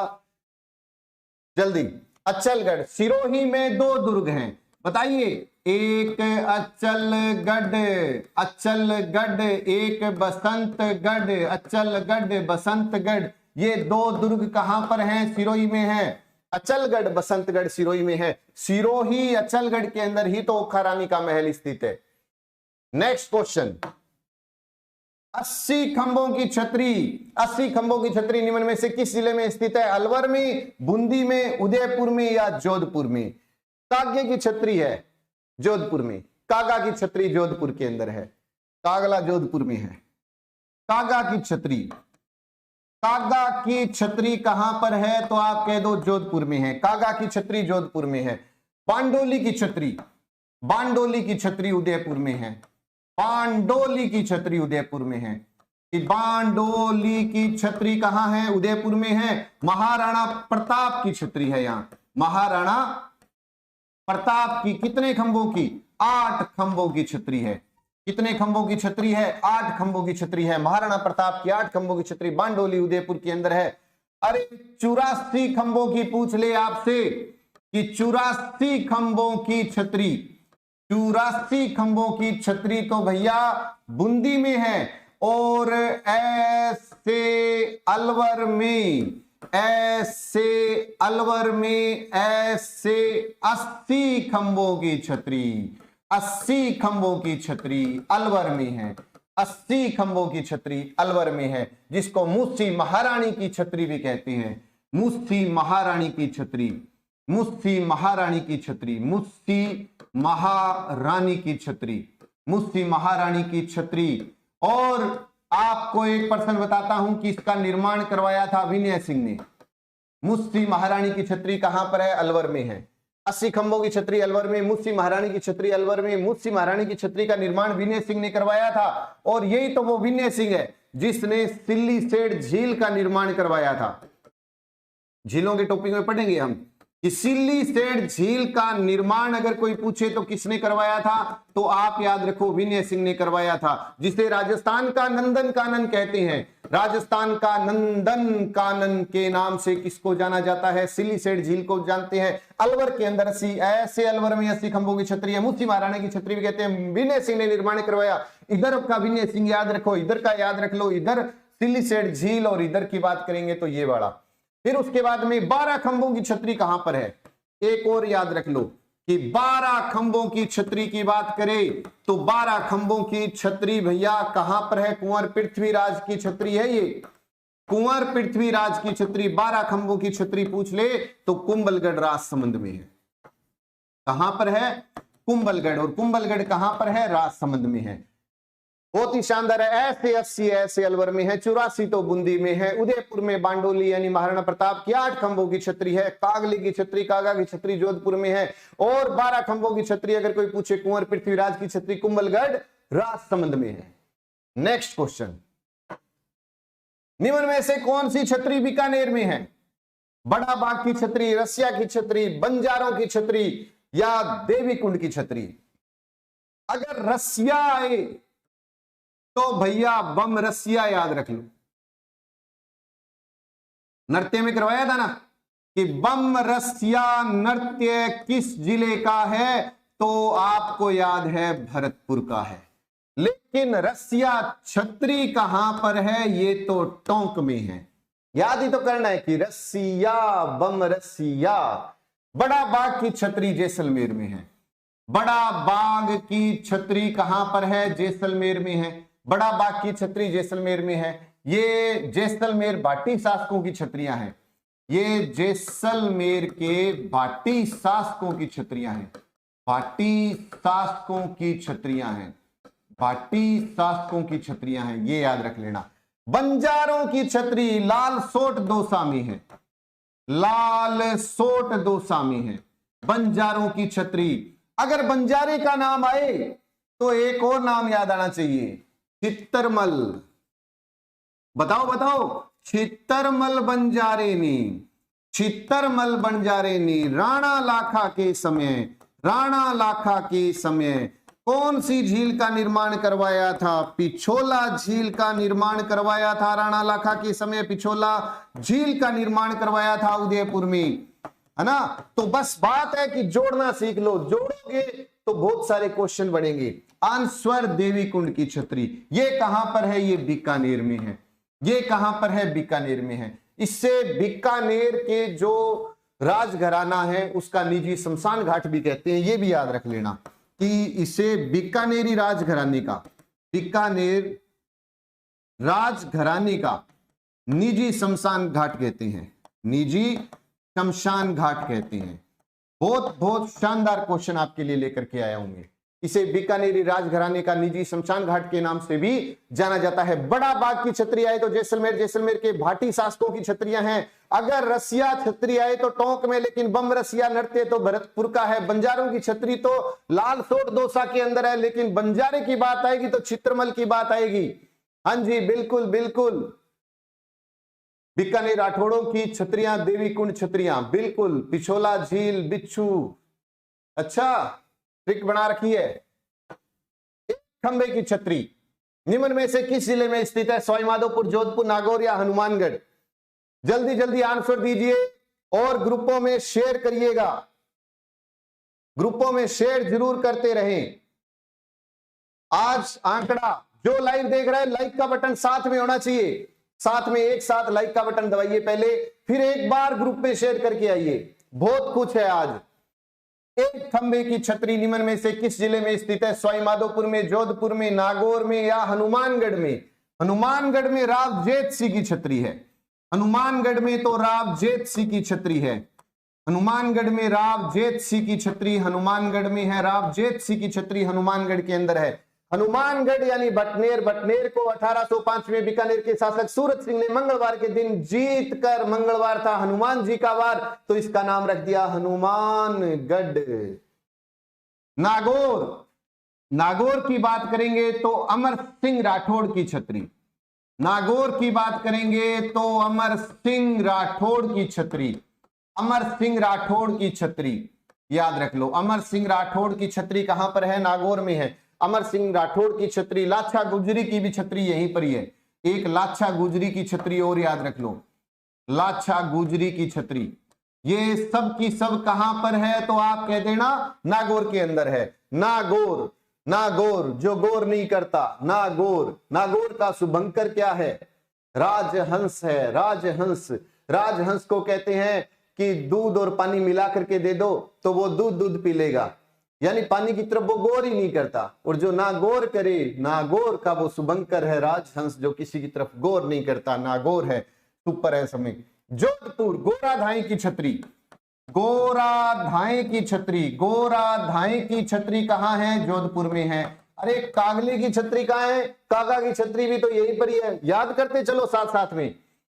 जल्दी। अचलगढ़, सिरोही में दो दुर्ग हैं, बताइए। एक अचलगढ़, अचलगढ़, एक बसंतगढ़। अचलगढ़, बसंतगढ़, ये दो दुर्ग कहां पर हैं? सिरोही में है। अचलगढ़, बसंतगढ़ सिरोही में है। सिरोही अचलगढ़ के अंदर ही तो ओखा रानी का महल स्थित है। नेक्स्ट क्वेश्चन, 80 खंभों की छतरी, 80 खंभों की छतरी निम्न में से किस जिले में स्थित है? अलवर में, बूंदी में, उदयपुर में या जोधपुर में? कागे की छतरी है जोधपुर में। कागा की छतरी जोधपुर के अंदर है। कागला जोधपुर में है। कागा की छतरी कागा की छतरी कहां पर है? तो आप कह दो जोधपुर में है। कागा की छतरी जोधपुर में है। पांडोली की छतरी, बांडोली की छतरी उदयपुर में है। पांडोली की छतरी उदयपुर में है। कि बांडोली की छतरी कहां है? उदयपुर में है। महाराणा प्रताप की छतरी है यहां। महाराणा प्रताप की कितने खंभों की? 8 खंभों की छतरी है। कितने खंभों की छतरी है? 8 खंभों की छतरी है। महाराणा प्रताप की 8 खंभों की छतरी बांडोली उदयपुर के अंदर है। अरे 84 खंभों की पूछ ले आपसे कि 84 खंभों की छतरी, 84 खंभों की छतरी तो भैया बूंदी में है। और ऐसे अलवर में, ऐसे अलवर में ऐसे 80 खंभों की छतरी, 80 खंभों की छतरी अलवर में है। 80 खंभों की छतरी अलवर में है, जिसको मूसी महारानी की छतरी भी कहते हैं। मूसी महारानी की छतरी, मूसी महारानी की छतरी, मूसी महारानी की छतरी, मूसी महारानी की छतरी। और आपको एक प्रश्न बताता हूं कि इसका निर्माण करवाया था विनय सिंह ने। मूसी महारानी की छतरी कहां पर है? अलवर में है। 80 खंभों की छतरी अलवर में, मूसी महारानी की छतरी अलवर में। मूसी महारानी की छतरी का निर्माण विनय सिंह ने करवाया था। और यही तो वो विनय सिंह है जिसने सिल्लीसेठ झील का निर्माण करवाया था। झीलों के टॉपिक में पढ़ेंगे हम कि सिल्लीसेठ झील का निर्माण अगर कोई पूछे तो किसने करवाया था? तो आप याद रखो विनय सिंह ने करवाया था, जिसे राजस्थान का नंदन कानन कहते हैं। राजस्थान का नंदन कानन के नाम से किसको जाना जाता है? सिल्लीसेठ झील को जानते हैं। अलवर के अंदर 80, ऐसे अलवर में 80 खंभों की छतरी है। मूसी महारानी की छतरी भी कहते हैं। विनय सिंह ने निर्माण करवाया। इधर का विनय सिंह याद रखो, इधर का याद रख लो। इधर सिल्लीसेठ झील और इधर की बात करेंगे तो ये वाला। फिर उसके बाद में 12 खंभों की छतरी कहां पर है? एक और याद रख लो कि 12 खंभों की छतरी की बात करें तो 12 खंभों की छतरी भैया कहां पर है? कुंवर पृथ्वीराज की छतरी है ये। कुंवर पृथ्वीराज की छतरी 12 खंभों की छतरी पूछ ले तो कुंभलगढ़ राजसमंद में है। कहां पर है? कुंभलगढ़। और कुंभलगढ़ कहां पर है? राजसमंद में है। बहुत ही शानदार है। ऐसे 80 ऐसे अलवर में है। 84 तो बूंदी में है। उदयपुर में बांडोली यानी महाराणा प्रताप की 8 खंभों की छतरी है। कागली की छतरी, कागा की छतरी जोधपुर में है। और 12 खंभों की छतरी अगर कोई पूछे कुंवर पृथ्वीराज की छतरी कुंभलगढ़ राजसमंद में है। नेक्स्ट क्वेश्चन, निम्न में से कौन सी छतरी बीकानेर में है? बड़ा बाग की छतरी, रसिया की छतरी, बंजारों की छतरी या देवी कुंड की छतरी? अगर रसिया आए तो भैया बम रसिया याद रख लो। नृत्य में करवाया था ना कि बम रसिया नृत्य किस जिले का है? तो आपको याद है भरतपुर का है। लेकिन रसिया छतरी कहां पर है? ये तो टोंक में है। याद ही तो करना है कि रसिया बम रसिया। बड़ा बाग की छतरी जैसलमेर में है। बड़ा बाग की छतरी कहां पर है? जैसलमेर में है। बड़ा बाग की छतरी जैसलमेर में है। ये जैसलमेर भाटी शासकों की छतरियां हैं। ये जैसलमेर के भाटी शासकों की छतरियां हैं। भाटी शासकों की छतरियां हैं। भाटी शासकों की छतरियां हैं, ये याद रख लेना। बंजारों की छतरी लालसोट दौसा में है। लालसोट दौसा में है बंजारों की छतरी। अगर बंजारे का नाम आए तो एक और नाम याद आना चाहिए, चित्तरमल। बताओ बताओ, चित्तरमल बंजारे ने, चित्तरमल बंजारे ने राणा लाखा के समय, राणा लाखा के समय कौन सी झील का निर्माण करवाया था? पिछोला झील का निर्माण करवाया था राणा लाखा के समय। पिछोला झील का निर्माण करवाया था उदयपुर में, है ना। तो बस बात है कि जोड़ना सीख लो। जोड़ोगे तो बहुत सारे क्वेश्चन बनेंगे। आंसर देवी कुंड की छतरी। ये कहां पर है? ये बीकानेर में है। ये कहां पर है? बीकानेर में है। इससे बीकानेर के जो राजघराना है उसका निजी शमशान घाट भी कहते हैं। ये भी याद रख लेना कि इसे बीकानेरी राजघराने का, बीकानेर राजघराने का निजी शमशान घाट कहते हैं। निजी शमशान घाट कहते हैं। बहुत बहुत शानदार क्वेश्चन आपके लिए लेकर के आया हूं। इसे बीकानेरी राजघराने का निजी शमशान घाट के नाम से भी जाना जाता है। बड़ा बाग की छतरी आए तो जैसलमेर, जैसलमेर के भाटी शासकों की छतरियां हैं। अगर रसिया छतरी आए तो टोंक में, लेकिन बम रसिया नृत्य तो भरतपुर का है। बंजारों की छतरी तो लाल सोट दौसा के अंदर है, लेकिन बंजारे की बात आएगी तो चित्रमल की बात आएगी। हाँ जी, बिल्कुल बिल्कुल। बीकानेर राठौड़ों की छतरियां देवी कुंड छतरियां, बिल्कुल। पिछोला झील, बिच्छू, अच्छा ट्रिक बना रखी है। एक खंबे की छतरी निम्न में से किस जिले में स्थित है? सवाईमाधोपुर, जोधपुर, नागौर या हनुमानगढ़? जल्दी जल्दी आंसर दीजिए और ग्रुपों में शेयर करिएगा, ग्रुपों में शेयर जरूर करते रहें। आज आंकड़ा जो लाइव देख रहा है, लाइक का बटन साथ में होना चाहिए, साथ में एक साथ लाइक का बटन दबाइए पहले, फिर एक बार ग्रुप में शेयर करके आइए। बहुत कुछ है आज। एक खंबे की छतरी निम्न में से किस जिले में स्थित है? सवाईमाधोपुर में, जोधपुर में, नागौर में या हनुमानगढ़ में? हनुमानगढ़ में राव जेत सिंह की छतरी है। हनुमानगढ़ में तो राव जेत सिंह की छतरी है। हनुमानगढ़ में राव जेत सिंह की छतरी, हनुमानगढ़ में है राव जेत सिंह की छतरी, हनुमानगढ़ के अंदर है। हनुमानगढ़ यानी बटनेर, बटनेर को 1805 में बीकानेर के शासक सूरत सिंह ने मंगलवार के दिन जीत कर, मंगलवार था हनुमान जी का वार, तो इसका नाम रख दिया हनुमानगढ़। नागौर, नागौर की बात करेंगे तो अमर सिंह राठौड़ की छतरी। नागौर की बात करेंगे तो अमर सिंह राठौड़ की छतरी, अमर सिंह राठौड़ की छतरी याद रख लो। अमर सिंह राठौड़ की छतरी कहां पर है? नागौर में है। अमर सिंह राठौड़ की छतरी, लाछा गुजरी की भी छतरी यहीं पर ही है। एक लाछा गुजरी की छतरी और याद रख लो, लाछा गुजरी की छतरी। ये सब की सब कहां पर है? तो आप कह देना नागौर के अंदर है। नागौर, नागौर जो गौर नहीं करता, नागौर। नागौर का शुभंकर क्या है? राजहंस है। राजहंस, राजहंस को कहते हैं कि दूध और पानी मिला करके दे दो तो वो दूध दूध पी लेगा, यानी पानी की तरफ वो गौर ही नहीं करता। और जो नागौर करे, नागौर का वो शुभंकर है राजहंस, जो किसी की तरफ गौर नहीं करता, नागौर है। सुपर है समय। जोधपुर, गोराधाई की छतरी, गोराधाई की छतरी, गोराधाई की छतरी कहां है? जोधपुर में है। अरे कागले की छतरी कहां है? कागा की छतरी भी तो यहीं पर ही है, याद करते चलो साथ साथ में।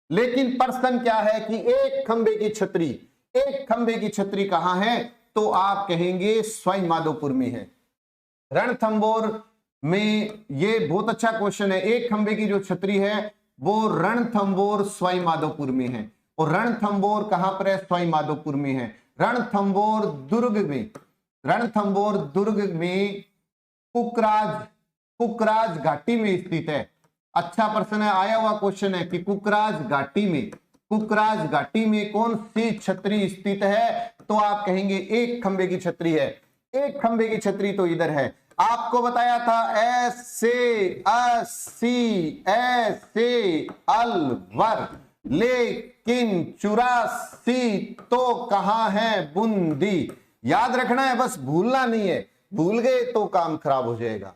लेकिन प्रश्न क्या है कि एक खंबे की छतरी, एक खंबे की छतरी कहां है? तो आप कहेंगे सवाईमाधोपुर में है। रणथंभौर में, ये बहुत अच्छा क्वेश्चन है। एक खंबे की जो छतरी है वो रणथंभौर सवाईमाधोपुर में है। और रणथंभौर कहां पर है? सवाईमाधोपुर में है। रणथंभौर दुर्ग में, रणथंभौर दुर्ग में कुकराज, कुकराज घाटी में स्थित है। अच्छा प्रश्न है, आया हुआ क्वेश्चन है कि कुकराज घाटी में, कुकराज घाटी में कौन सी छतरी स्थित है? तो आप कहेंगे एक खंबे की छतरी है। एक खंबे की छतरी तो इधर है। आपको बताया था ऐसे अस्सी ऐसे अलवर, लेकिन 84 तो कहां है? बूंदी। याद रखना है, बस भूलना नहीं है। भूल गए तो काम खराब हो जाएगा।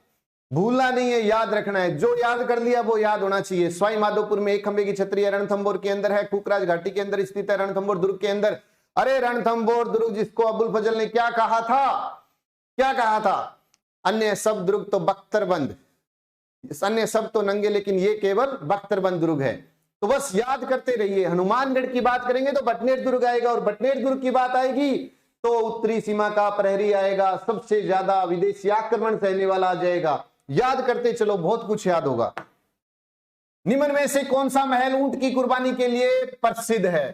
भूलना नहीं है, याद रखना है। जो याद कर लिया वो याद होना चाहिए। सवाईमाधोपुर में एक खंबे की छतरी है, रणथंभौर के अंदर है, कुकराज घाटी के अंदर स्थित है, रणथंभौर दुर्ग के अंदर। अरे रणथंभौर दुर्ग जिसको अबुल फजल ने क्या कहा था? क्या कहा था? अन्य सब दुर्ग तो बख्तरबंद, अन्य सब तो नंगे, लेकिन ये केवल बख्तरबंद दुर्ग है। तो बस याद करते रहिए। हनुमानगढ़ की बात करेंगे तो बटनेर दुर्ग आएगा, और बटनेर दुर्ग की बात आएगी तो उत्तरी सीमा का प्रहरी आएगा, सबसे ज्यादा विदेशी आक्रमण सहने वाला आ जाएगा। याद करते चलो, बहुत कुछ याद होगा। निम्न में से कौन सा महल ऊंट की कुर्बानी के लिए प्रसिद्ध है?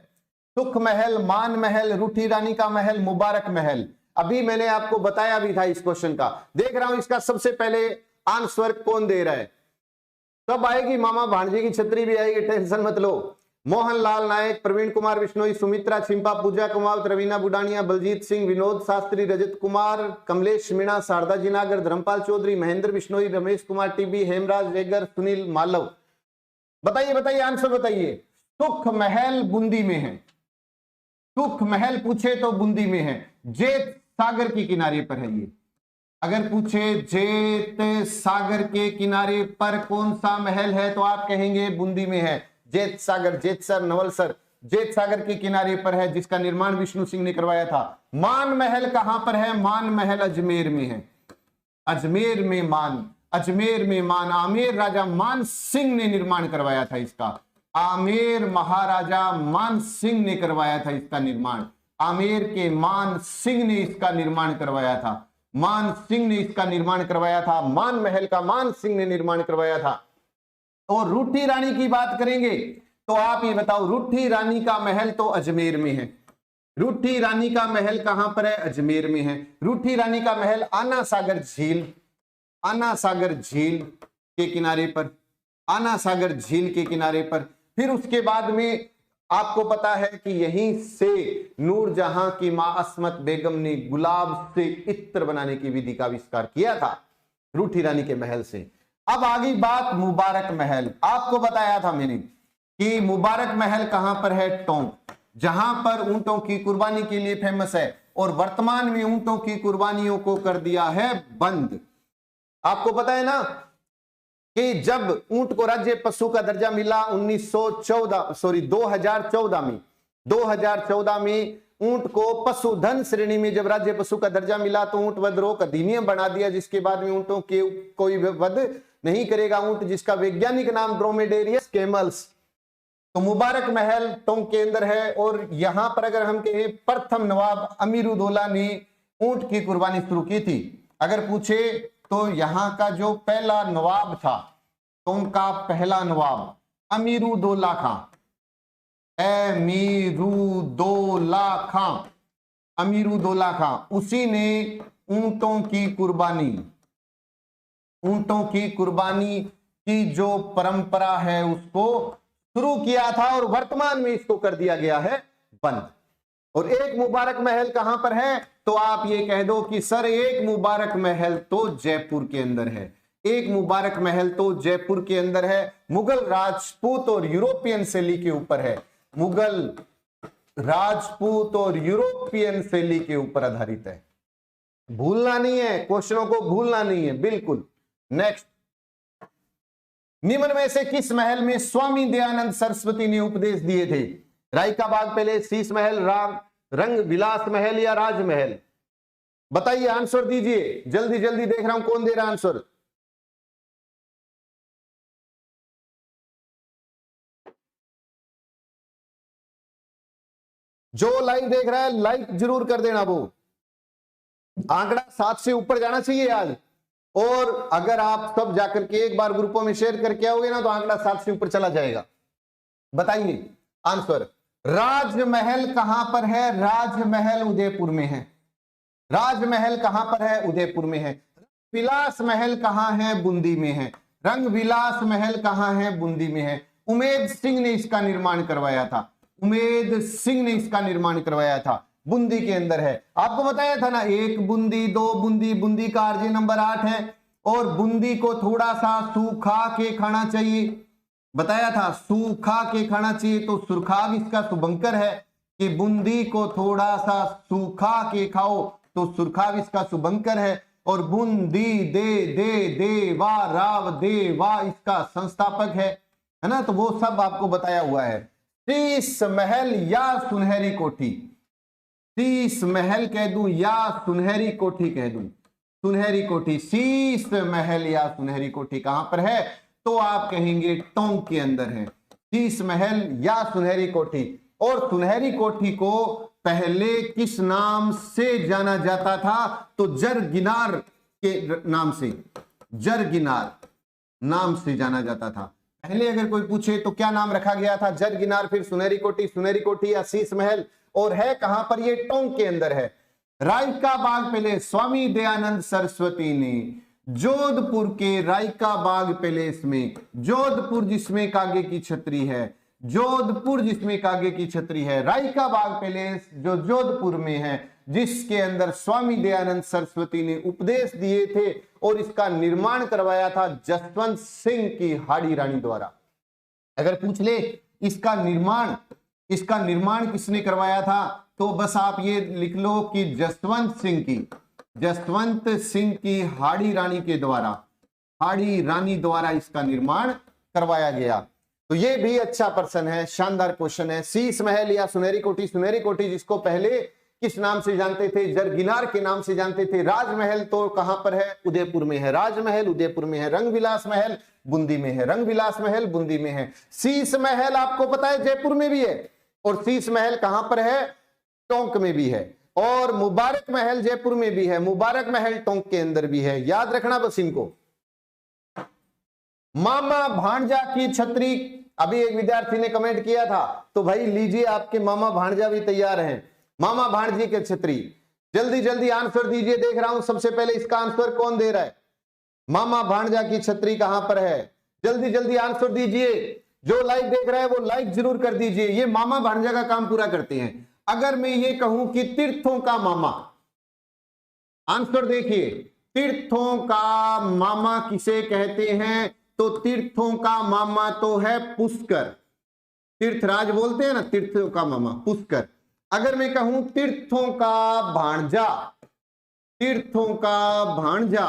सुख महल, मान महल, रूठी रानी का महल, मुबारक महल। अभी मैंने आपको बताया भी था इस क्वेश्चन का। देख रहा हूं इसका सबसे पहले आंसर कौन दे रहा है। सब आएगी, मामा भांजे की छतरी भी आएगी, टेंशन मत लो। मोहनलाल नायक, प्रवीण कुमार बिश्नोई, सुमित्रा छिंपा, पूजा कुमावत, रवीना बुडानिया, बलजीत सिंह, विनोद शास्त्री, रजत कुमार, कमलेश मीणा, शारदा जिनागर, धर्मपाल चौधरी, महेंद्र बिश्नोई, रमेश कुमार टीबी, हेमराज रेगर, सुनील मालव। बताइए बताइए, आंसर बताइए। सुख महल बूंदी में है। सुख महल पूछे तो बूंदी में है। जेत सागर के किनारे पर है ये। अगर पूछे जेत सागर के किनारे पर कौन सा महल है तो आप कहेंगे बूंदी में है। जेत सागर, जेतसर, नवलसर, जेत सागर के किनारे पर है, जिसका निर्माण विष्णु सिंह ने करवाया था। मान महल कहां पर है? मान महल अजमेर में है। अजमेर में मान, अजमेर में मान, आमेर राजा मान सिंह ने निर्माण करवाया था इसका। आमेर महाराजा मान सिंह ने करवाया था इसका निर्माण। आमेर के मान सिंह ने इसका निर्माण करवाया था। मान सिंह ने इसका निर्माण करवाया था। मान महल का मान सिंह ने निर्माण करवाया था। और रूठी रानी की बात करेंगे तो आप ये बताओ, रूठी रानी का महल तो अजमेर में है। रूठी रानी का महल कहां पर है? अजमेर में है। रूठी रानी का महल आना सागर झील, आना सागर झील के किनारे पर, आना सागर झील के किनारे पर। फिर उसके बाद में आपको पता है कि यहीं से नूरजहां की मां अस्मत बेगम ने गुलाब से इत्र बनाने की विधि का आविष्कार किया था रूठी रानी के महल से। अब आगे बात मुबारक महल। आपको बताया था मैंने कि मुबारक महल कहां पर है? टोंक, जहां पर ऊंटों की कुर्बानी के लिए फेमस है और वर्तमान में ऊंटों की कुर्बानियों को कर दिया है बंद। आपको पता है ना कि जब ऊंट को राज्य पशु का दर्जा मिला 2014 में ऊंट को पशुधन श्रेणी में जब राज्य पशु का दर्जा मिला तो ऊंट वध रोक अधिनियम बना दिया, जिसके बाद में ऊंटों के कोई वध नहीं करेगा ऊंट, जिसका वैज्ञानिक नाम ड्रोमेडेरियस कैमल्स। तो मुबारक महल टोंक के अंदर है। और यहां पर अगर हम कहें प्रथम नवाब अमीरुद्दौला ने ऊंट की कुर्बानी शुरू की थी। अगर पूछे तो यहां का जो पहला नवाब था, टोंक का पहला नवाब अमीरुद्दौला खां, अमीरुद्दौला खां, अमीरुद्दौला खां, उसी ने ऊंटों की कुर्बानी की जो परंपरा है उसको शुरू किया था और वर्तमान में इसको कर दिया गया है बंद। और एक मुबारक महल कहां पर है? तो आप ये कह दो कि सर एक मुबारक महल तो जयपुर के अंदर है। एक मुबारक महल तो जयपुर के अंदर है। मुगल राजपूत और यूरोपियन शैली के ऊपर है। मुगल राजपूत और यूरोपियन शैली के ऊपर आधारित है। भूलना नहीं है, क्वेश्चनों को भूलना नहीं है बिल्कुल। नेक्स्ट, निम्न में से किस महल में स्वामी दयानंद सरस्वती ने उपदेश दिए थे? राय का बाग पैलेस, शीश महल, रंग विलास महल या राजमहल? बताइए, आंसर दीजिए जल्दी जल्दी। देख रहा हूं कौन दे रहा आंसर। जो लाइव देख रहा है लाइक जरूर कर देना। वो आंकड़ा 7 से ऊपर जाना चाहिए आज। और अगर आप सब जाकर के एक बार ग्रुपों में शेयर करके आओगे ना तो आंकड़ा 7 से ऊपर चला जाएगा। बताइए आंसर। राजमहल कहां पर है? राजमहल उदयपुर में है। राजमहल कहां पर है? उदयपुर में है। विलास महल कहां है? बूंदी में है। रंग विलास महल कहां है? बूंदी में है। उमेद सिंह ने इसका निर्माण करवाया था। उमेद सिंह ने इसका निर्माण करवाया था। बूंदी के अंदर है। आपको बताया था ना, 1 बूंदी 2 बूंदी, बूंदी का आरजे नंबर 8 है। और बूंदी को थोड़ा सा सूखा के खाना चाहिए। बताया था सूखा के खाना चाहिए। तो सुरखाग इसका शुभंकर है कि बूंदी को थोड़ा सा सूखा के खाओ, तो सुरखाग इसका शुभंकर है। और बूंदी देवा राव देवा इसका संस्थापक है ना। तो वो सब आपको बताया हुआ है। शीश महल या सुनहरी कोठी? शीश महल कह दूं या सुनहरी कोठी कह दूं? सुनहरी कोठी। शीश महल या सुनहरी कोठी कहां पर है? तो आप कहेंगे टोंक के अंदर है। शीश महल या सुनहरी कोठी। और सुनहरी कोठी को पहले किस नाम से जाना जाता था? तो जरगिनार के नाम से, जरगिनार नाम से जाना जाता था। पहले अगर कोई पूछे तो क्या नाम रखा गया था? जरगिनार, फिर सुनहरी कोठी या शीश महल। और है कहां पर? ये टोंक के अंदर है। रायका बाग पैलेस स्वामी दयानंद सरस्वती ने जोधपुर के रायका बाग पैलेस में, जोधपुर जिसमें कागे की छतरी है, जोधपुर जिसमें कागे की छतरी है, रायका बाग पैलेस जो जोधपुर में है, जिसके अंदर स्वामी दयानंद सरस्वती ने उपदेश दिए थे और इसका निर्माण करवाया था जसवंत सिंह की हाड़ी रानी द्वारा। अगर पूछ ले इसका निर्माण किसने करवाया था, तो बस आप ये लिख लो कि जसवंत सिंह की हाड़ी रानी के द्वारा, हाड़ी रानी द्वारा इसका निर्माण करवाया गया। तो ये भी अच्छा प्रश्न है, शानदार क्वेश्चन है। शीश महल या सुनहरी कोठी? सुनहरी कोठी जिसको पहले किस नाम से जानते थे? जरगिनार के नाम से जानते थे। राजमहल तो कहां पर है? उदयपुर में है राजमहल, उदयपुर में है। रंगविलास महल बूंदी में है, रंगविलास महल बूंदी में है। शीश महल आपको पता है जयपुर में भी है, और शीश महल कहां पर है? टोंक में भी है। और मुबारक महल जयपुर में भी है, मुबारक महल टोंक के अंदर भी है। याद रखना बस इनको। मामा भांजा की छतरी, अभी एक विद्यार्थी ने कमेंट किया था, तो भाई लीजिए, आपके मामा भांजा भी तैयार हैं। मामा भांजी के छतरी, जल्दी जल्दी आंसर दीजिए। देख रहा हूं सबसे पहले इसका आंसर कौन दे रहा है। मामा भांजा की छतरी कहां पर है? जल्दी जल्दी आंसर दीजिए। जो लाइक देख रहा है वो लाइक जरूर कर दीजिए। ये मामा भांजा का काम पूरा करते हैं। अगर मैं ये कहूं कि तीर्थों का मामा, आंसर देखिए, तीर्थों का मामा किसे कहते हैं? तो तीर्थों का मामा तो है पुष्कर। तीर्थराज बोलते हैं ना, तीर्थों का मामा पुष्कर। अगर मैं कहूं तीर्थों का भांजा, तीर्थों का भांजा,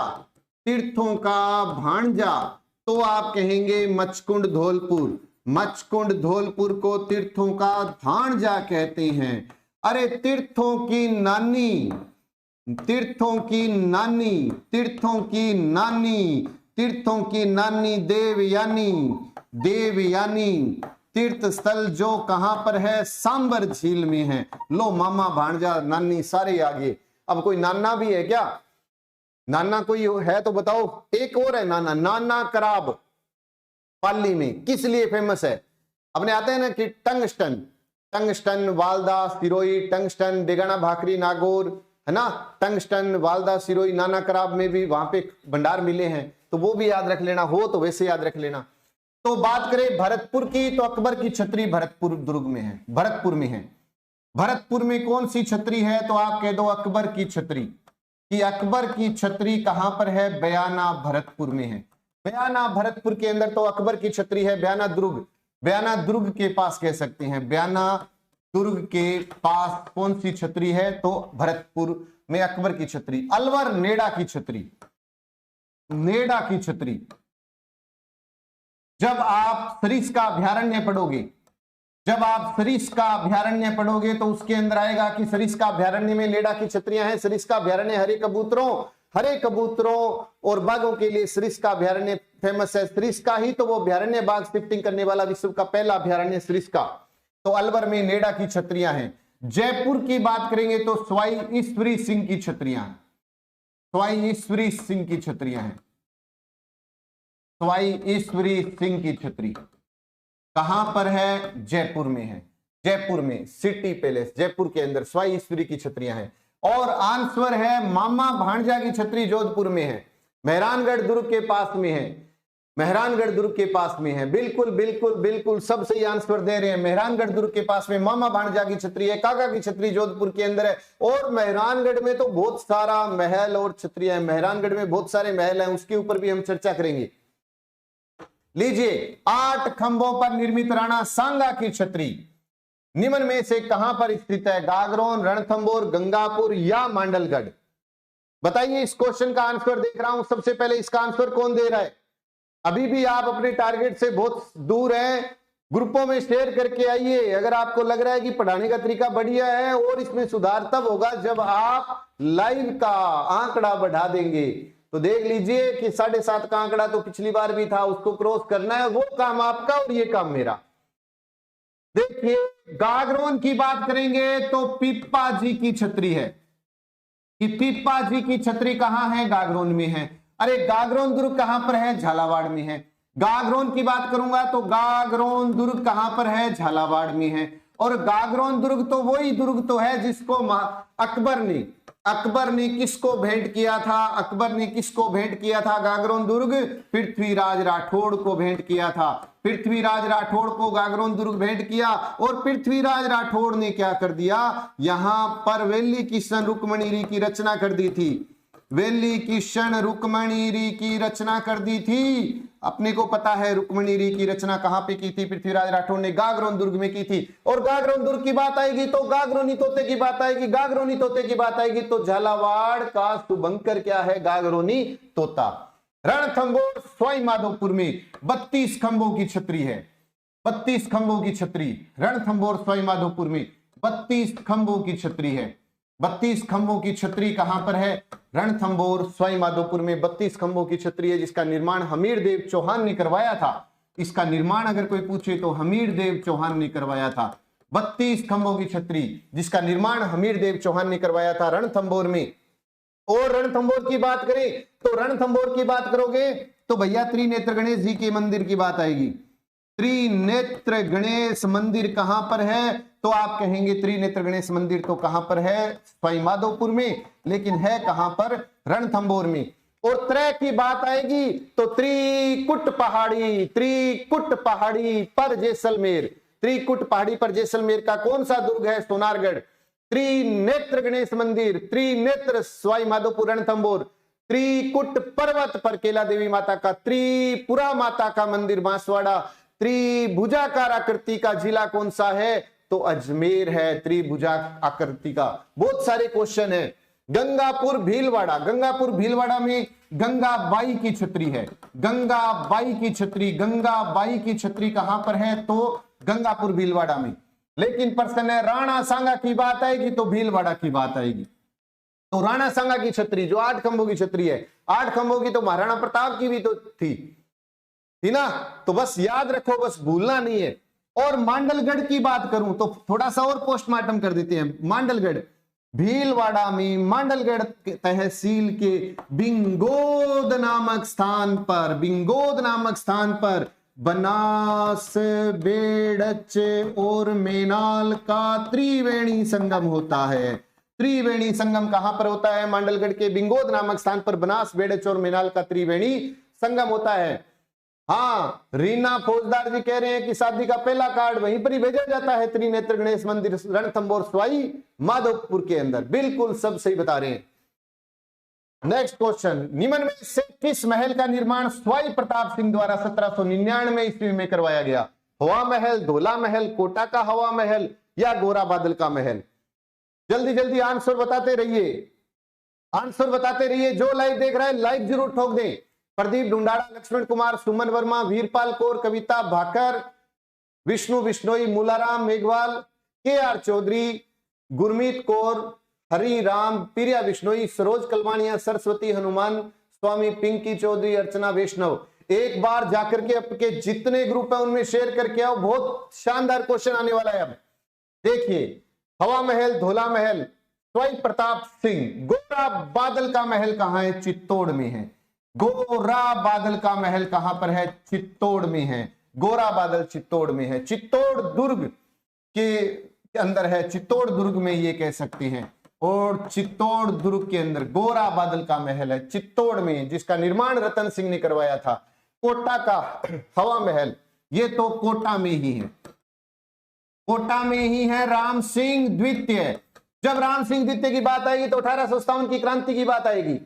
तीर्थों का भांजा, तो आप कहेंगे मचकुंड धौलपुर। मचकुंड धौलपुर को तीर्थों का भांजा कहते हैं। अरे तीर्थों की नानी, तीर्थों की नानी, तीर्थों की नानी, तीर्थों की नानी देवयानी, देवयानी तीर्थ स्थल जो कहां पर है? सांबर झील में है। लो मामा भांजा नानी सारे आगे। अब कोई नाना भी है क्या? नाना कोई है तो बताओ। एक और है नाना, नाना कराब पाली में किस लिए फेमस है? अपने आते हैं ना कि टंगस्टन, टंगस्टन वालदा सिरोही, टंगस्टन डेगाना भाकरी नागौर, है ना, टंगस्टन वालदा सिरोही। नाना कराब में भी वहां पे भंडार मिले हैं, तो वो भी याद रख लेना, हो तो वैसे याद रख लेना। तो बात करें भरतपुर की, तो अकबर की छतरी भरतपुर दुर्ग में है, भरतपुर में है। भरतपुर में कौन सी छतरी है? तो आप कह दो अकबर की छतरी। कि अकबर की छतरी कहां पर है? बयाना भरतपुर में है। बयाना भरतपुर के अंदर तो अकबर की छतरी है। बयाना दुर्ग, बयाना दुर्ग के पास कह सकते हैं। बयाना दुर्ग के पास कौन सी छतरी है? तो भरतपुर में अकबर की छतरी। अलवर नेडा की छतरी, नेडा की छतरी। जब आप सरिस्का अभ्यारण्य पढ़ोगे, जब आप सरिस्का अभ्यारण्य पढ़ोगे तो उसके अंदर आएगा कि सरिस्का अभ्यारण्य में नेडा की छतरियां हैं। सरिस्का अभ्यारण्य हरे कबूतरों और बाघों के लिए सरिस्का अभ्यारण्य फेमस है। सरिस्का ही तो वो अभ्यारण्य, बाघ शिफ्टिंग करने वाला विश्व का पहला अभ्यारण्य सरिस्का। तो अलवर में नेडा की छतरियां हैं। जयपुर की बात करेंगे तो सवाई ईश्वरी सिंह की छतरियां, सवाई ईश्वरी सिंह की छतरियां हैं। सवाई ईश्वरी सिंह की छतरी कहां पर है? जयपुर में है। जयपुर में सिटी पैलेस, जयपुर के अंदर सवाई ईश्वरी की छतरियां हैं। और आंसर है मामा भांजा की छतरी जोधपुर में है, मेहरानगढ़ दुर्ग के पास में है। मेहरानगढ़ दुर्ग के पास में है। बिल्कुल बिल्कुल बिल्कुल सब सही आंसर दे रहे हैं। मेहरानगढ़ दुर्ग के पास में मामा भांजा की छतरी है। काका की छतरी जोधपुर के अंदर है। और मेहरानगढ़ में तो बहुत सारा महल और छतरियां हैं। मेहरानगढ़ में बहुत सारे महल हैं, उसके ऊपर भी हम चर्चा करेंगे। लीजिए, 8 खंभों पर निर्मित राणा सांगा की छतरी निम्न में से कहां पर स्थित है? गागरोन, रणथंभौर, गंगापुर या मांडलगढ़? बताइए। इस क्वेश्चन का आंसर देख रहा हूं। सबसे पहले इसका आंसर कौन दे रहा है? अभी भी आप अपने टारगेट से बहुत दूर हैं। ग्रुपों में शेयर करके आइए। अगर आपको लग रहा है कि पढ़ाने का तरीका बढ़िया है, और इसमें सुधार तब होगा जब आप लाइव का आंकड़ा बढ़ा देंगे। तो देख लीजिए कि 7.5 का आंकड़ा तो पिछली बार भी था, उसको क्रॉस करना है। वो काम आपका और ये काम मेरा। देखिए, गागरोन की बात करेंगे तो पीपा जी की छतरी है। कि पीपा जी की छतरी कहां है? गागरोन में है। अरे गागरोन दुर्ग कहां पर है? झालावाड़ में है। गागरोन की बात करूंगा तो गागरोन दुर्ग कहां पर है? झालावाड़ में है। और गागरोन दुर्ग तो वही दुर्ग तो है जिसको अकबर ने किसको भेंट किया था? अकबर ने किसको भेंट किया था? गागरोन दुर्ग पृथ्वीराज राठौड़ को भेंट किया था। पृथ्वीराज राठौड़ को गागरोन दुर्ग भेंट किया। और पृथ्वीराज राठौड़ ने क्या कर दिया? यहां पर वेली किशन रुक्मणी की रचना कर दी थी। वेली किशन रुक्मणी की रचना कर दी थी। अपने को पता है रुक्मणी की रचना कहां पे की थी? पृथ्वीराज राठौड़ ने गागरोन दुर्ग में की थी। और गागरोन दुर्ग की बात आएगी तो गागरोनी तोते की बात आएगी। गागरोनी तोते की बात आएगी तो झालावाड़ का शुभंकर क्या है? गागरोनी तोता। रणथंभौर सवाई माधोपुर में 32 खंभों की छतरी है। 32 खंभों की छतरी रणथंभौर सवाई माधोपुर में 32 खंभों की छतरी है। 32 खंभों की छतरी कहां पर है? रणथंभौर सवाई माधोपुर में 32 खंभों की छतरी है, जिसका निर्माण हमीरदेव चौहान ने करवाया था। इसका निर्माण अगर कोई पूछे तो हमीरदेव चौहान ने करवाया था। 32 खंभों की छतरी जिसका निर्माण हमीरदेव चौहान ने करवाया था रणथंभौर में। और रणथंभौर की बात करें तो रणथंभौर की बात करोगे तो भैया त्रिनेत्र गणेश जी के मंदिर की बात आएगी। त्रिनेत्र गणेश मंदिर कहां पर है? तो आप कहेंगे त्रिनेत्र गणेश मंदिर तो कहां पर है? सवाई माधोपुर में, लेकिन है कहां पर? रणथंभौर में। और त्रय की बात आएगी तो त्रिकुट पहाड़ी पर जैसलमेर। त्रिकुट पहाड़ी पर जैसलमेर का कौन सा दुर्ग है? सोनारगढ़। त्रिनेत्र गणेश मंदिर, त्रिनेत्र सवाई माधोपुर रणथंभौर, त्रिकुट पर्वत पर केला देवी माता का, त्रिपुरा माता का मंदिर बांसवाड़ा, त्रिभुजाकार आकृति का जिला कौन सा है? तो अजमेर है त्रिभुजा आकृति का। बहुत सारे क्वेश्चन है। गंगापुर भीलवाड़ा, गंगापुर भीलवाड़ा में गंगाबाई की छतरी है। गंगाबाई की छतरी, गंगाबाई की छतरी कहां पर है? तो गंगापुर भीलवाड़ा में। लेकिन प्रश्न है राणा सांगा की बात आएगी तो भीलवाड़ा की बात आएगी। तो राणा सांगा की छतरी जो 8 खंभों की छतरी है, 8 खंभों की तो महाराणा प्रताप की भी तो थी ना। तो बस याद रखो, बस भूलना नहीं है। और मांडलगढ़ की बात करूं तो थोड़ा सा और पोस्टमार्टम कर देते हैं। मांडलगढ़ भीलवाड़ा में मांडलगढ़ तहसील के बिंगोद नामक स्थान पर बनास, बेड़च और मेनाल का त्रिवेणी संगम होता है। त्रिवेणी संगम कहां पर होता है? मांडलगढ़ के बिंगोद नामक स्थान पर बनास, बेड़च और मेनाल का त्रिवेणी संगम होता है। हाँ, रीना फौजदार जी कह रहे हैं कि शादी का पहला कार्ड वहीं पर ही भेजा जाता है, त्रिनेत्र गणेश मंदिर रणथंभौर सवाई माधोपुर के अंदर। बिल्कुल सब सही बता रहे हैं। नेक्स्ट क्वेश्चन, निम्न में से किस महल का निर्माण सवाई प्रताप सिंह द्वारा 1799 ईस्वी में करवाया गया? हवा महल, धोला महल, कोटा का हवा महल या गोरा बादल का महल? जल्दी जल्दी आंसर बताते रहिए, आंसर बताते रहिए। जो लाइव देख रहा है लाइव जरूर ठोक दें। प्रदीप ढूंढाड़ा, लक्ष्मण कुमार, सुमन वर्मा, वीरपाल कौर, कविता भाकर, विष्णु बिश्नोई, मूलाराम मेघवाल, KR चौधरी, गुरमीत कौर, हरि राम, प्रिया बिश्नोई, सरोज कलवानिया, सरस्वती हनुमान, स्वामी पिंकी चौधरी, अर्चना वैष्णव। एक बार जाकर के आपके जितने ग्रुप है उनमें शेयर करके आओ, बहुत शानदार क्वेश्चन आने वाला है। अब देखिए, हवा महल, धोला महल, सवाई प्रताप सिंह। गोरा बादल का महल कहां है? चित्तौड़ में है। गोरा बादल का महल कहां पर है? चित्तौड़ में है। गोरा बादल चित्तौड़ में है। चित्तौड़ दुर्ग के अंदर है, चित्तौड़ दुर्ग में ये कह सकते हैं। और चित्तौड़ दुर्ग के अंदर गोरा बादल का महल है, चित्तौड़ में, जिसका निर्माण रतन सिंह ने करवाया था। कोटा का हवा महल, ये तो कोटा में ही है, कोटा में ही है। राम सिंह द्वितीय, जब राम सिंह द्वितीय की बात आएगी तो 1857 की क्रांति की बात आएगी।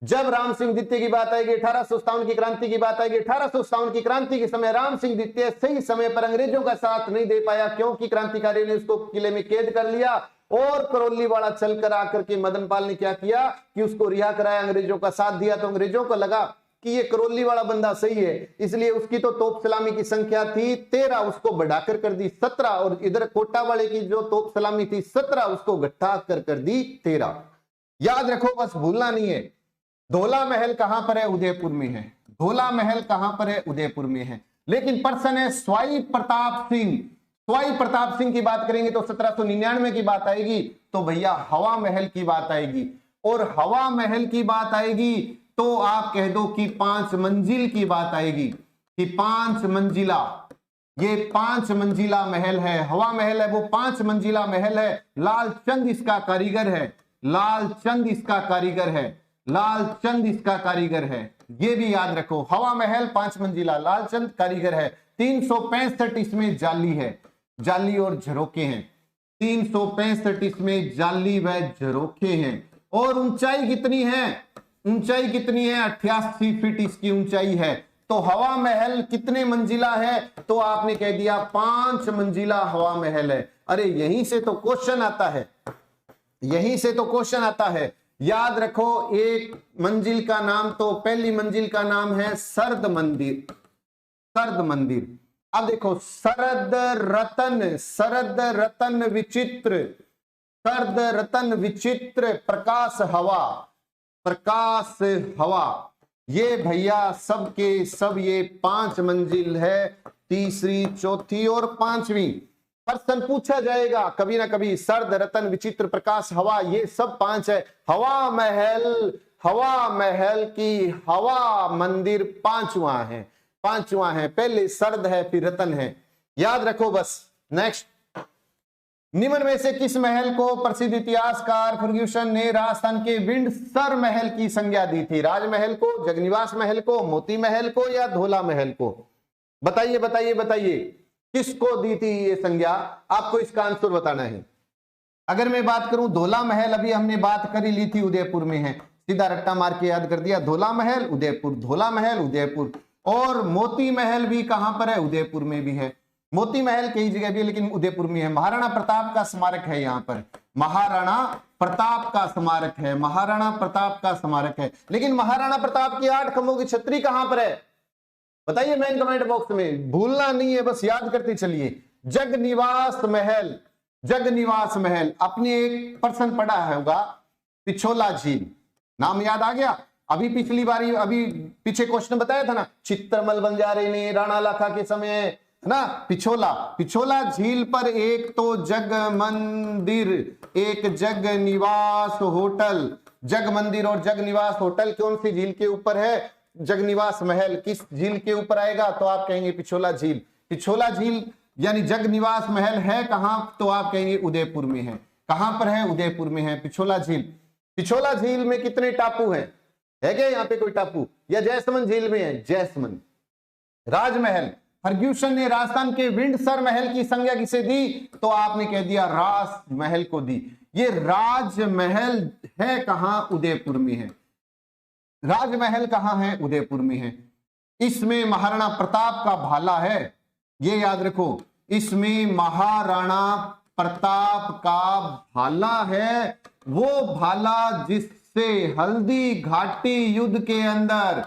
जब राम सिंह द्वितीय की बात आएगी 1857 की क्रांति की बात आएगी। 1857 की क्रांति के समय राम सिंह द्वितीय सही समय पर अंग्रेजों का साथ नहीं दे पाया, क्योंकि क्रांतिकारियों ने उसको किले में कैद कर लिया। और करौली वाला चलकर आकर के मदनपाल ने क्या किया कि उसको रिहा कराया, अंग्रेजों का साथ दिया। तो अंग्रेजों को लगा कि ये करौली वाला बंदा सही है, इसलिए उसकी तो तोप सलामी की संख्या थी 13, उसको बढ़ाकर कर दी 17। और इधर कोटा वाले की जो तोप सलामी थी 17, उसको घटा कर दी 13। याद रखो, बस भूलना नहीं है। धोला महल कहां पर है? उदयपुर में है। धोला महल कहां पर है? उदयपुर में है। लेकिन प्रश्न है सवाई प्रताप सिंह। सवाई प्रताप सिंह की बात करेंगे तो 1799 की बात आएगी, तो भैया हवा महल की बात आएगी। और हवा महल की बात आएगी तो आप कह दो कि 5 मंजिल की बात आएगी, कि 5 मंजिला, ये 5 मंजिला महल है। हवा महल है वो 5 मंजिला महल है। लालचंद इसका कारीगर है, लालचंद इसका कारीगर है, लालचंद इसका कारीगर है। ये भी याद रखो, हवा महल 5 मंजिला, लालचंद कारीगर है। 365 इसमें जाली है, जाली और झरोके हैं। 365 इसमें जाली व झरोके हैं। और ऊंचाई कितनी है? ऊंचाई कितनी है? 88 फीट इसकी ऊंचाई है। तो हवा महल कितने मंजिला है? तो आपने कह दिया 5 मंजिला हवा महल है। अरे यहीं से तो क्वेश्चन आता है, यहीं से तो क्वेश्चन आता है। याद रखो, एक मंजिल का नाम, तो पहली मंजिल का नाम है सरद मंदिर, सरद मंदिर। अब देखो, सरद रतन, सरद रतन विचित्र, सर्द रतन विचित्र प्रकाश हवा, प्रकाश हवा, ये भैया सब के सब ये 5 मंजिल है, तीसरी, चौथी और 5वीं। प्रश्न पूछा जाएगा कभी ना कभी, सर्द रतन विचित्र प्रकाश हवा, ये सब 5 है। हवा महल, हवा महल की हवा मंदिर 5वां है, 5वां है। पहले सर्द है फिर रतन है, याद रखो बस। नेक्स्ट, निम्न में से किस महल को प्रसिद्ध इतिहासकार फर्ग्यूसन ने राजस्थान के विंडसर महल की संज्ञा दी थी? राजमहल को, जगनिवास महल को, मोती महल को या धोला महल को? बताइए बताइए बताइए, किसको दी थी ये संज्ञा? आपको इसका आंसर बताना है। अगर मैं बात करूं धोला महल, अभी हमने बात कर ही ली थी, उदयपुर में है, सीधा रट्टा मार के याद कर दिया। धोला महल उदयपुर, धोला महल उदयपुर। और मोती महल भी कहां पर है? उदयपुर में भी है। मोती महल कई जगह भी है लेकिन उदयपुर में है। महाराणा प्रताप का स्मारक है यहाँ पर, महाराणा प्रताप का स्मारक है, महाराणा प्रताप का स्मारक है। लेकिन महाराणा प्रताप की 8 खंभों की छतरी कहां पर है? बताइए मेन कमेंट बॉक्स में, भूलना नहीं है, बस याद करते चलिए। जगनिवास महल, जगनिवास महल। अपने एक पर्सन पढ़ा होगा पिछोला झील, नाम याद आ गया? अभी पिछली बारी, अभी पीछे क्वेश्चन बताया था ना, चित्रमल बंजारे ने राणा लाखा के समय, है ना, पिछोला, पिछोला झील पर एक तो जग मंदिर, एक जग निवास होटल। जग मंदिर और जग निवास होटल कौन सी झील के ऊपर है? जगनिवास महल किस झील के ऊपर आएगा? तो आप कहेंगे पिछोला झील। पिछोला झील यानी जगनिवास महल है कहां? तो आप कहेंगे उदयपुर में है। कहां पर है? उदयपुर में है पिछोला झील। पिछोला झील में कितने टापू हैं? है क्या यहाँ पे कोई टापू? या जैसमंद झील में है? जैसमंद। राजमहल, फर्ग्यूसन ने राजस्थान के विंडसर महल की संज्ञा किसे दी? तो आपने कह दिया राजमहल को दी। ये राजमहल है कहां? उदयपुर में है। राजमहल कहां है? उदयपुर में है। इसमें महाराणा प्रताप का भाला है, ये याद रखो, इसमें महाराणा प्रताप का भाला है। वो भाला जिससे हल्दी घाटी युद्ध के अंदर,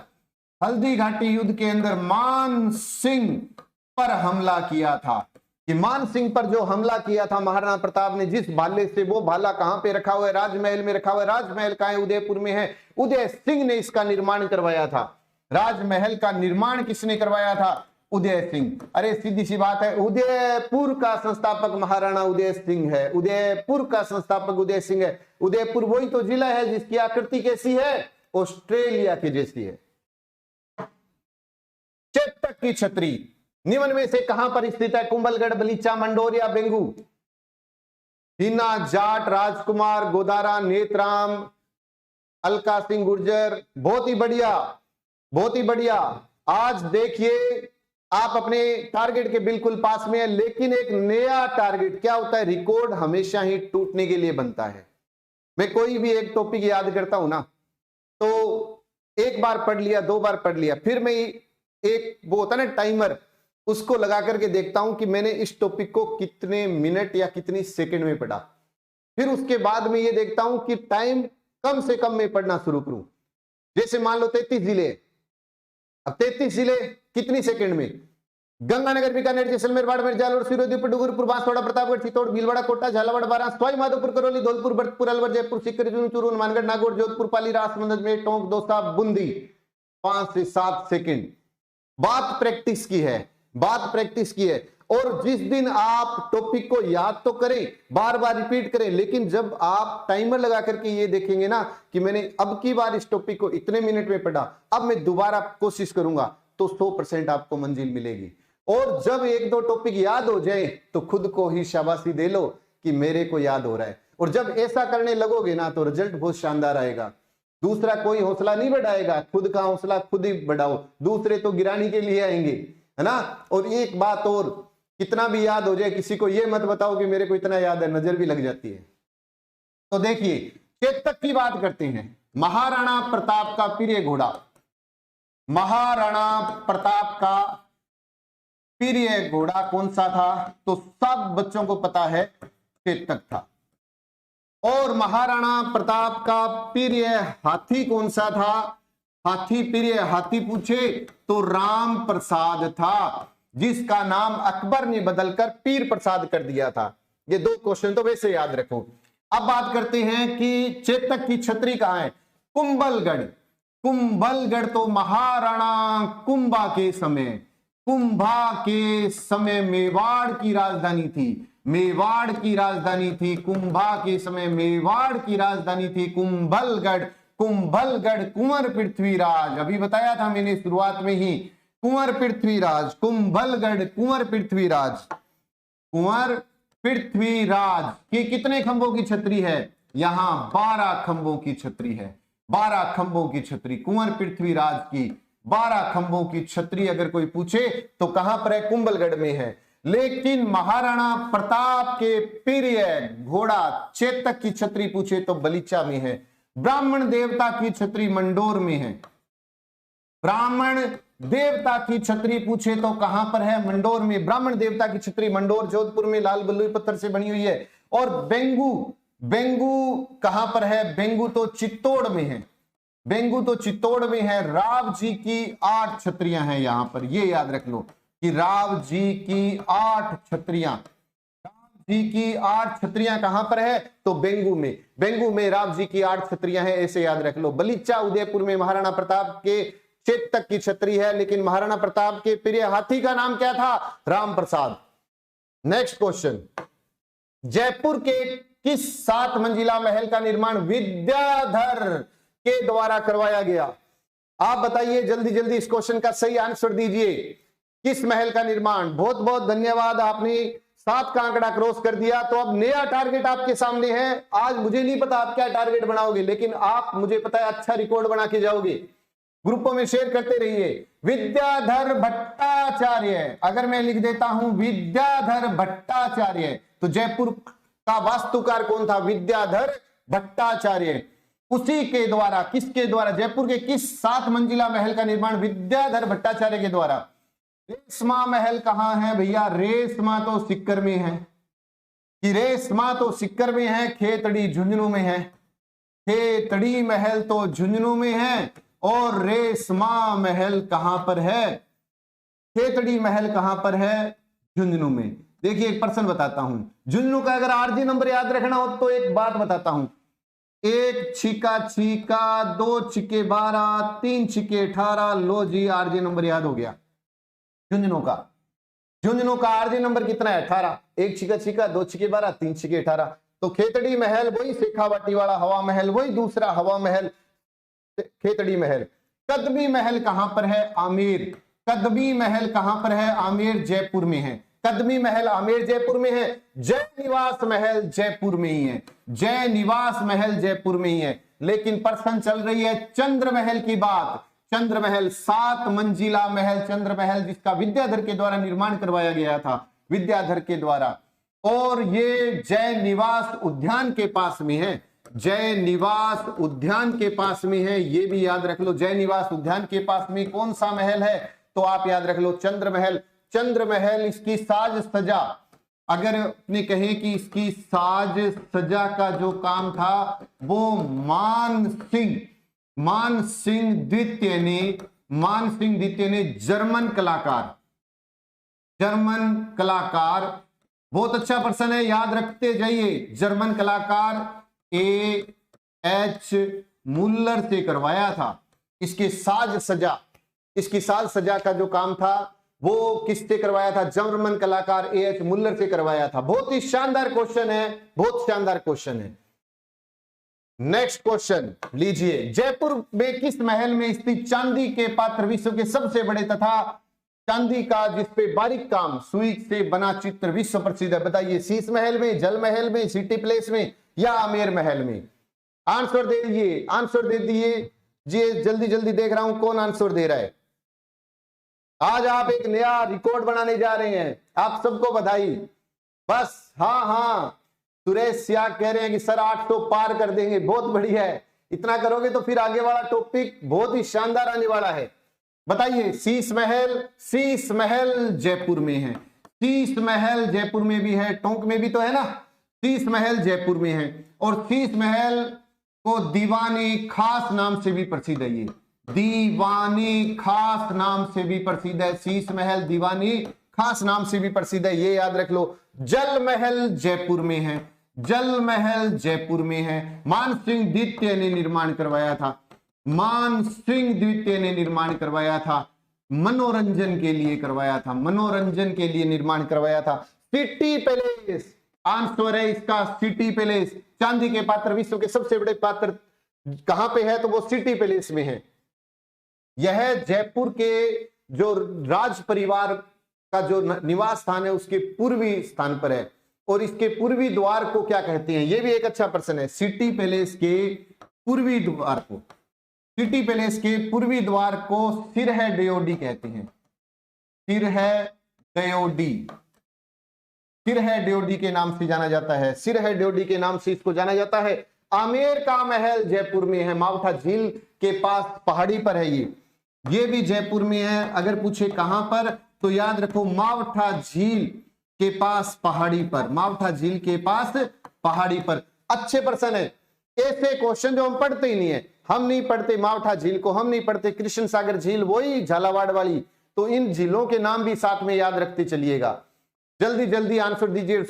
हल्दी घाटी युद्ध के अंदर मान सिंह पर हमला किया था, कि मान सिंह पर जो हमला किया था महाराणा प्रताप ने, जिस भाले से, वो भाला कहां पे रखा हुआ है? राजमहल में रखा हुआ है। राजमहल कहां है? उदयपुर में है। उदय सिंह ने इसका निर्माण करवाया था। राजमहल का निर्माण किसने करवाया था? उदय सिंह। अरे सीधी सी बात है, उदयपुर का संस्थापक महाराणा उदय सिंह है। उदयपुर का संस्थापक उदय सिंह है। उदयपुर वही तो जिला है जिसकी आकृति कैसी है? ऑस्ट्रेलिया की जैसी है। चेतक की छतरी निम्न में से कहां पर स्थित है? कुंभलगढ़, बलीचा, मंडोर या बेंगू? हिना, जाट, राजकुमार, गोदारा, नेतराम, अलका सिंह गुर्जर। बहुत ही बढ़िया, बहुत ही बढ़िया। आज देखिए आप अपने टारगेट के बिल्कुल पास में है, लेकिन एक नया टारगेट क्या होता है? रिकॉर्ड हमेशा ही टूटने के लिए बनता है। मैं कोई भी एक टॉपिक याद करता हूं ना, तो एक बार पढ़ लिया, 2 बार पढ़ लिया, फिर मैं एक वो होता है ना टाइमर, उसको लगा करके देखता हूं कि मैंने इस टॉपिक को कितने मिनट या कितनी सेकंड में पढ़ा। फिर उसके बाद में ये देखता हूं कि टाइम कम से कम में पढ़ना शुरू करूं। जैसे मान लो 33 जिले, अब 33 जिले कितनी सेकंड में? गंगानगर, बीकानेर, जैसलमेर, बाड़मेर, जालौर, सिरोही, डूंगरपुर, बांसवाड़ा, प्रतापगढ़, चित्तौड़, भीलवाड़ा, कोटा, झालावाड़, बारां, सवाई माधोपुर, करौली, धौलपुर, भरतपुर, अलवर, जयपुर, सीकर, चूरू, हनुमानगढ़, नागौर, जोधपुर, पाली, राजसमंद, अजमेर, टोंक, दौसा, बूंदी। 5 से 7 सेकंड। बात प्रैक्टिस की है, बात प्रैक्टिस की है। और जिस दिन आप टॉपिक को याद तो करें, बार बार रिपीट करें, लेकिन जब आप टाइमर लगा करके ये देखेंगे ना कि मैंने अब की बार इस टॉपिक को इतने मिनट में पढ़ा, अब मैं दोबारा कोशिश करूंगा, तो 100% आपको मंजिल मिलेगी। और जब 1-2 टॉपिक याद हो जाए तो खुद को ही शाबाशी दे लो कि मेरे को याद हो रहा है। और जब ऐसा करने लगोगे ना तो रिजल्ट बहुत शानदार आएगा। दूसरा कोई हौसला नहीं बढ़ाएगा, खुद का हौसला खुद ही बढ़ाओ, दूसरे तो गिराने के लिए आएंगे, है ना। और एक बात और, कितना भी याद हो जाए, किसी को ये मत बताओ कि मेरे को इतना याद है, नजर भी लग जाती है। तो देखिए चेतक की बात करते हैं। महाराणा प्रताप का प्रिय घोड़ा, महाराणा प्रताप का प्रिय घोड़ा कौन सा था? तो सब बच्चों को पता है, चेतक था। और महाराणा प्रताप का प्रिय हाथी कौन सा था? हाथी, प्रिय हाथी पूछे तो राम प्रसाद था, जिसका नाम अकबर ने बदलकर पीर प्रसाद कर दिया था। ये 2 क्वेश्चन तो वैसे याद रखो। अब बात करते हैं कि चेतक की छतरी कहां है। कुंभलगढ़। कुंभलगढ़ तो महाराणा कुंभा के समय मेवाड़ की राजधानी थी। मेवाड़ की राजधानी थी कुंभा के समय, मेवाड़ की राजधानी थी कुंभलगढ़। कुंभलगढ़ कुंवर पृथ्वीराज, अभी बताया था मैंने शुरुआत में ही, कुंवर पृथ्वीराज। कुंभलगढ़ कुंवर पृथ्वीराज। कुंवर पृथ्वीराज की कितने खंभों की छतरी है? यहां 12 खंभों की छतरी है। 12 खंभों की छतरी कुंवर पृथ्वीराज की, 12 खंभों की छतरी अगर कोई पूछे तो कहां पर है? कुंभलगढ़ में है। लेकिन महाराणा प्रताप के प्रिय घोड़ा चेतक की छतरी पूछे तो बलीचा में है। ब्राह्मण देवता की छतरी मंडोर में है। ब्राह्मण देवता की छतरी पूछे तो कहां पर है? मंडोर में। ब्राह्मण देवता की छतरी मंडोर जोधपुर में लाल बलुई पत्थर से बनी हुई है। और बेंगू, बेंगू कहां पर है? बेंगू तो चित्तौड़ में है। बेंगू तो चित्तौड़ में है। राव जी की 8 छतरियां हैं यहां पर, ये याद रख लो कि राव जी की 8 छतरियां, राव जी की 8 छतरियां कहां पर है? तो बेंगू में। बेंगू में राव जी की 8 छतरियां हैं, ऐसे याद रख लो। बलीचा उदयपुर में महाराणा प्रताप के चेतक की छतरी है, लेकिन महाराणा प्रताप के प्रिय हाथी का नाम क्या था? राम प्रसाद। नेक्स्ट क्वेश्चन, जयपुर के किस 7 मंजिला महल का निर्माण विद्याधर के द्वारा करवाया गया? आप बताइए जल्दी जल्दी, इस क्वेश्चन का सही आंसर दीजिए। किस महल का निर्माण? बहुत बहुत धन्यवाद, आपने 7 का आंकड़ा क्रॉस कर दिया। तो अब नया टारगेट आपके सामने है। आज मुझे नहीं पता आप क्या टारगेट बनाओगे, लेकिन आप, मुझे पता है, अच्छा रिकॉर्ड बना के जाओगे। ग्रुपों में शेयर करते रहिए। विद्याधर भट्टाचार्य, अगर मैं लिख देता हूं विद्याधर भट्टाचार्य, तो जयपुर का वास्तुकार कौन था? विद्याधर भट्टाचार्य। उसी के द्वारा, किसके द्वारा? जयपुर के किस 7 मंजिला महल का निर्माण विद्याधर भट्टाचार्य के द्वारा? रेशमा महल कहां है भैया? रेशमा तो सिक्कर में है। कि रेशमा तो सिक्कर में है, खेतड़ी झुंझुनू में है। खेतड़ी महल तो झुंझुनू में है, और रेशमा महल कहां पर है? खेतड़ी महल कहां पर है? झुंझुनू में। देखिए एक प्रश्न बताता हूं, झुंझुनू का अगर आरजी नंबर याद रखना हो तो एक बात बताता हूं। 1 छिका छिका, 2 छिके 12, 3 छिके 18। लो जी, आरजी नंबर याद हो गया झुंझुनू का। झुंझुनू का आरजी नंबर कितना है? 18। 1 छिका छिका, 2 छिके 12, 3 छिके 18। तो खेतड़ी महल वही शेखावाटी वाला हवा महल, वही दूसरा हवा महल खेतड़ी महल। कदमी महल कहां पर है? आमेर। कदमी महल कहां पर है? आमेर जयपुर में है। कदमी महल आमेर जयपुर में है। जय निवास महल जयपुर में ही है। जय निवास महल जयपुर में ही है। लेकिन प्रश्न चल रही है चंद्र महल की बात। चंद्र महल 7 मंजिला महल, चंद्र महल जिसका विद्याधर के द्वारा निर्माण करवाया गया था, विद्याधर के द्वारा। और ये जय निवास उद्यान के पास में है। जय निवास उद्यान के पास में है, ये भी याद रख लो। जय निवास उद्यान के पास में कौन सा महल है? तो आप याद रख लो चंद्र महल। चंद्र महल, इसकी साज सजा, अगर अपने कहें कि इसकी साज सजा का जो काम था वो मान सिंह द्वितीय ने जर्मन कलाकार, बहुत अच्छा प्रश्न है, याद रखते जाइए। जर्मन कलाकार A.H. मुल्लर से करवाया था। इसकी साज सजा का जो काम था वो किससे करवाया था? जर्मन कलाकार A.H. मुल्लर से करवाया था। बहुत ही शानदार क्वेश्चन है, बहुत शानदार क्वेश्चन है। नेक्स्ट क्वेश्चन लीजिए, जयपुर में किस महल में स्थित चांदी के पात्र विश्व के सबसे बड़े तथा चांदी का जिसपे बारीक काम सुई से बना चित्र विश्व प्रसिद्ध है? बताइए, शीश महल में, जल महल में, सिटी प्लेस में, या आमेर महल में? आंसर दे दीजिए, आंसर दे दीजिए। जल्दी जल्दी देख रहा हूं कौन आंसर दे रहा है। आज आप एक नया रिकॉर्ड बनाने जा रहे हैं, आप सबको बधाई। बस हाँ, सुरेश सियाग कह रहे हैं कि सर 800 पार कर देंगे, बहुत बढ़िया है। इतना करोगे तो फिर आगे वाला टॉपिक बहुत ही शानदार आने वाला है। बताइए, शीश महल जयपुर में है। शीश महल जयपुर में भी है, टोंक में भी तो है ना। शीश महल जयपुर में है, और शीश महल को दीवानी खास नाम से भी प्रसिद्ध है। ये दीवानी खास नाम से भी प्रसिद्ध है। शीश महल दीवानी खास नाम से भी प्रसिद्ध है, ये याद रख लो। जल महल जयपुर में है। जल महल जयपुर में है। मान सिंह द्वितीय ने निर्माण करवाया था, मान सिंह द्वितीय ने निर्माण करवाया था, मनोरंजन के लिए करवाया था, मनोरंजन के लिए निर्माण करवाया था। सिटी पैलेस आंसर है इसका, सिटी पैलेस। चांदी के पात्र, विश्व के सबसे बड़े पात्र कहां पे है, तो वो सिटी पैलेस में है। यह जयपुर के जो राज परिवार का जो निवास स्थान है उसके पूर्वी स्थान पर है। और इसके पूर्वी द्वार को क्या कहते हैं, यह भी एक अच्छा प्रश्न है। सिटी पैलेस के पूर्वी द्वार को, सिटी पैलेस के पूर्वी द्वार को सिरह ड्योडी कहते हैं, सिरह ड्योडी, सिरह ड्योडी के नाम से जाना जाता है, सिरह ड्योडी के नाम से इसको जाना जाता है। आमेर का महल जयपुर में है, मावठा झील के पास पहाड़ी पर है ये भी जयपुर में है। अगर पूछे कहां पर, तो याद रखो मावठा झील के पास पहाड़ी पर, मावठा झील के पास पहाड़ी पर। अच्छे प्रश्न है, ऐसे क्वेश्चन जो हम पढ़ते ही नहीं है, हम नहीं पढ़ते मावठा झील को, हम नहीं पढ़ते कृष्ण सागर झील, वही झालावाड़ वाली, तो इन झीलों के नाम भी साथ में याद रखते चलिएगा। जल्दी जल्दी आंसर दीजिए।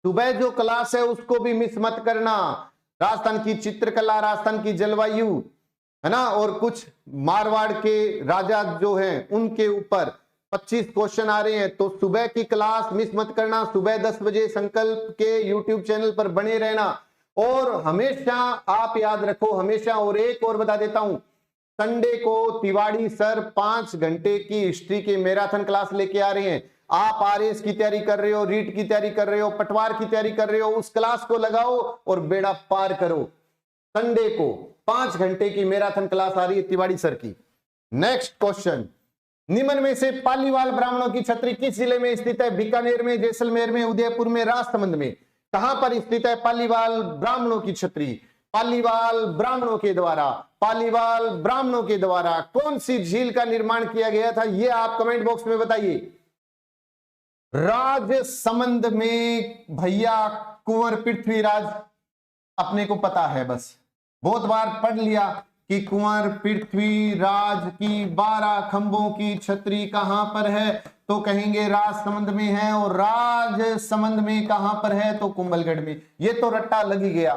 सुबह जो क्लास है उसको भी मिस मत करना। राजस्थान की चित्रकला, राजस्थान की जलवायु है ना, और कुछ मारवाड़ के राजा जो हैं उनके ऊपर 25 क्वेश्चन आ रहे हैं, तो सुबह की क्लास मिस मत करना। सुबह 10 बजे संकल्प के यूट्यूब चैनल पर बने रहना। और हमेशा आप याद रखो, हमेशा, और एक और बता देता हूं, संडे को तिवाड़ी सर 5 घंटे की हिस्ट्री की मैराथन क्लास लेके आ रहे हैं। आप आरएस की तैयारी कर रहे हो, रीट की तैयारी कर रहे हो, पटवार की तैयारी कर रहे हो, उस क्लास को लगाओ और बेड़ा पार करो। संडे को 5 घंटे की मैराथन क्लास आ रही है तिवाड़ी सर की। नेक्स्ट क्वेश्चन, निम्न में से पालीवाल ब्राह्मणों की छत्री किस जिले में स्थित है? बीकानेर में, जैसलमेर में, उदयपुर में, राजसमंद में। कहां पर स्थित है पालीवाल ब्राह्मणों की छत्री? पालीवाल ब्राह्मणों के द्वारा, पालीवाल ब्राह्मणों के द्वारा कौन सी झील का निर्माण किया गया था, यह आप कमेंट बॉक्स में बताइए। राजसमंद में भैया कुंवर पृथ्वीराज, अपने को पता है, बस बहुत बार पढ़ लिया कि कुंवर पृथ्वीराज की 12 खंभों की छत्री कहां पर है, तो कहेंगे राजसमंद में है। और राजसमंद में कहां पर है, तो कुंभलगढ़ में। ये तो रट्टा लग ही गया।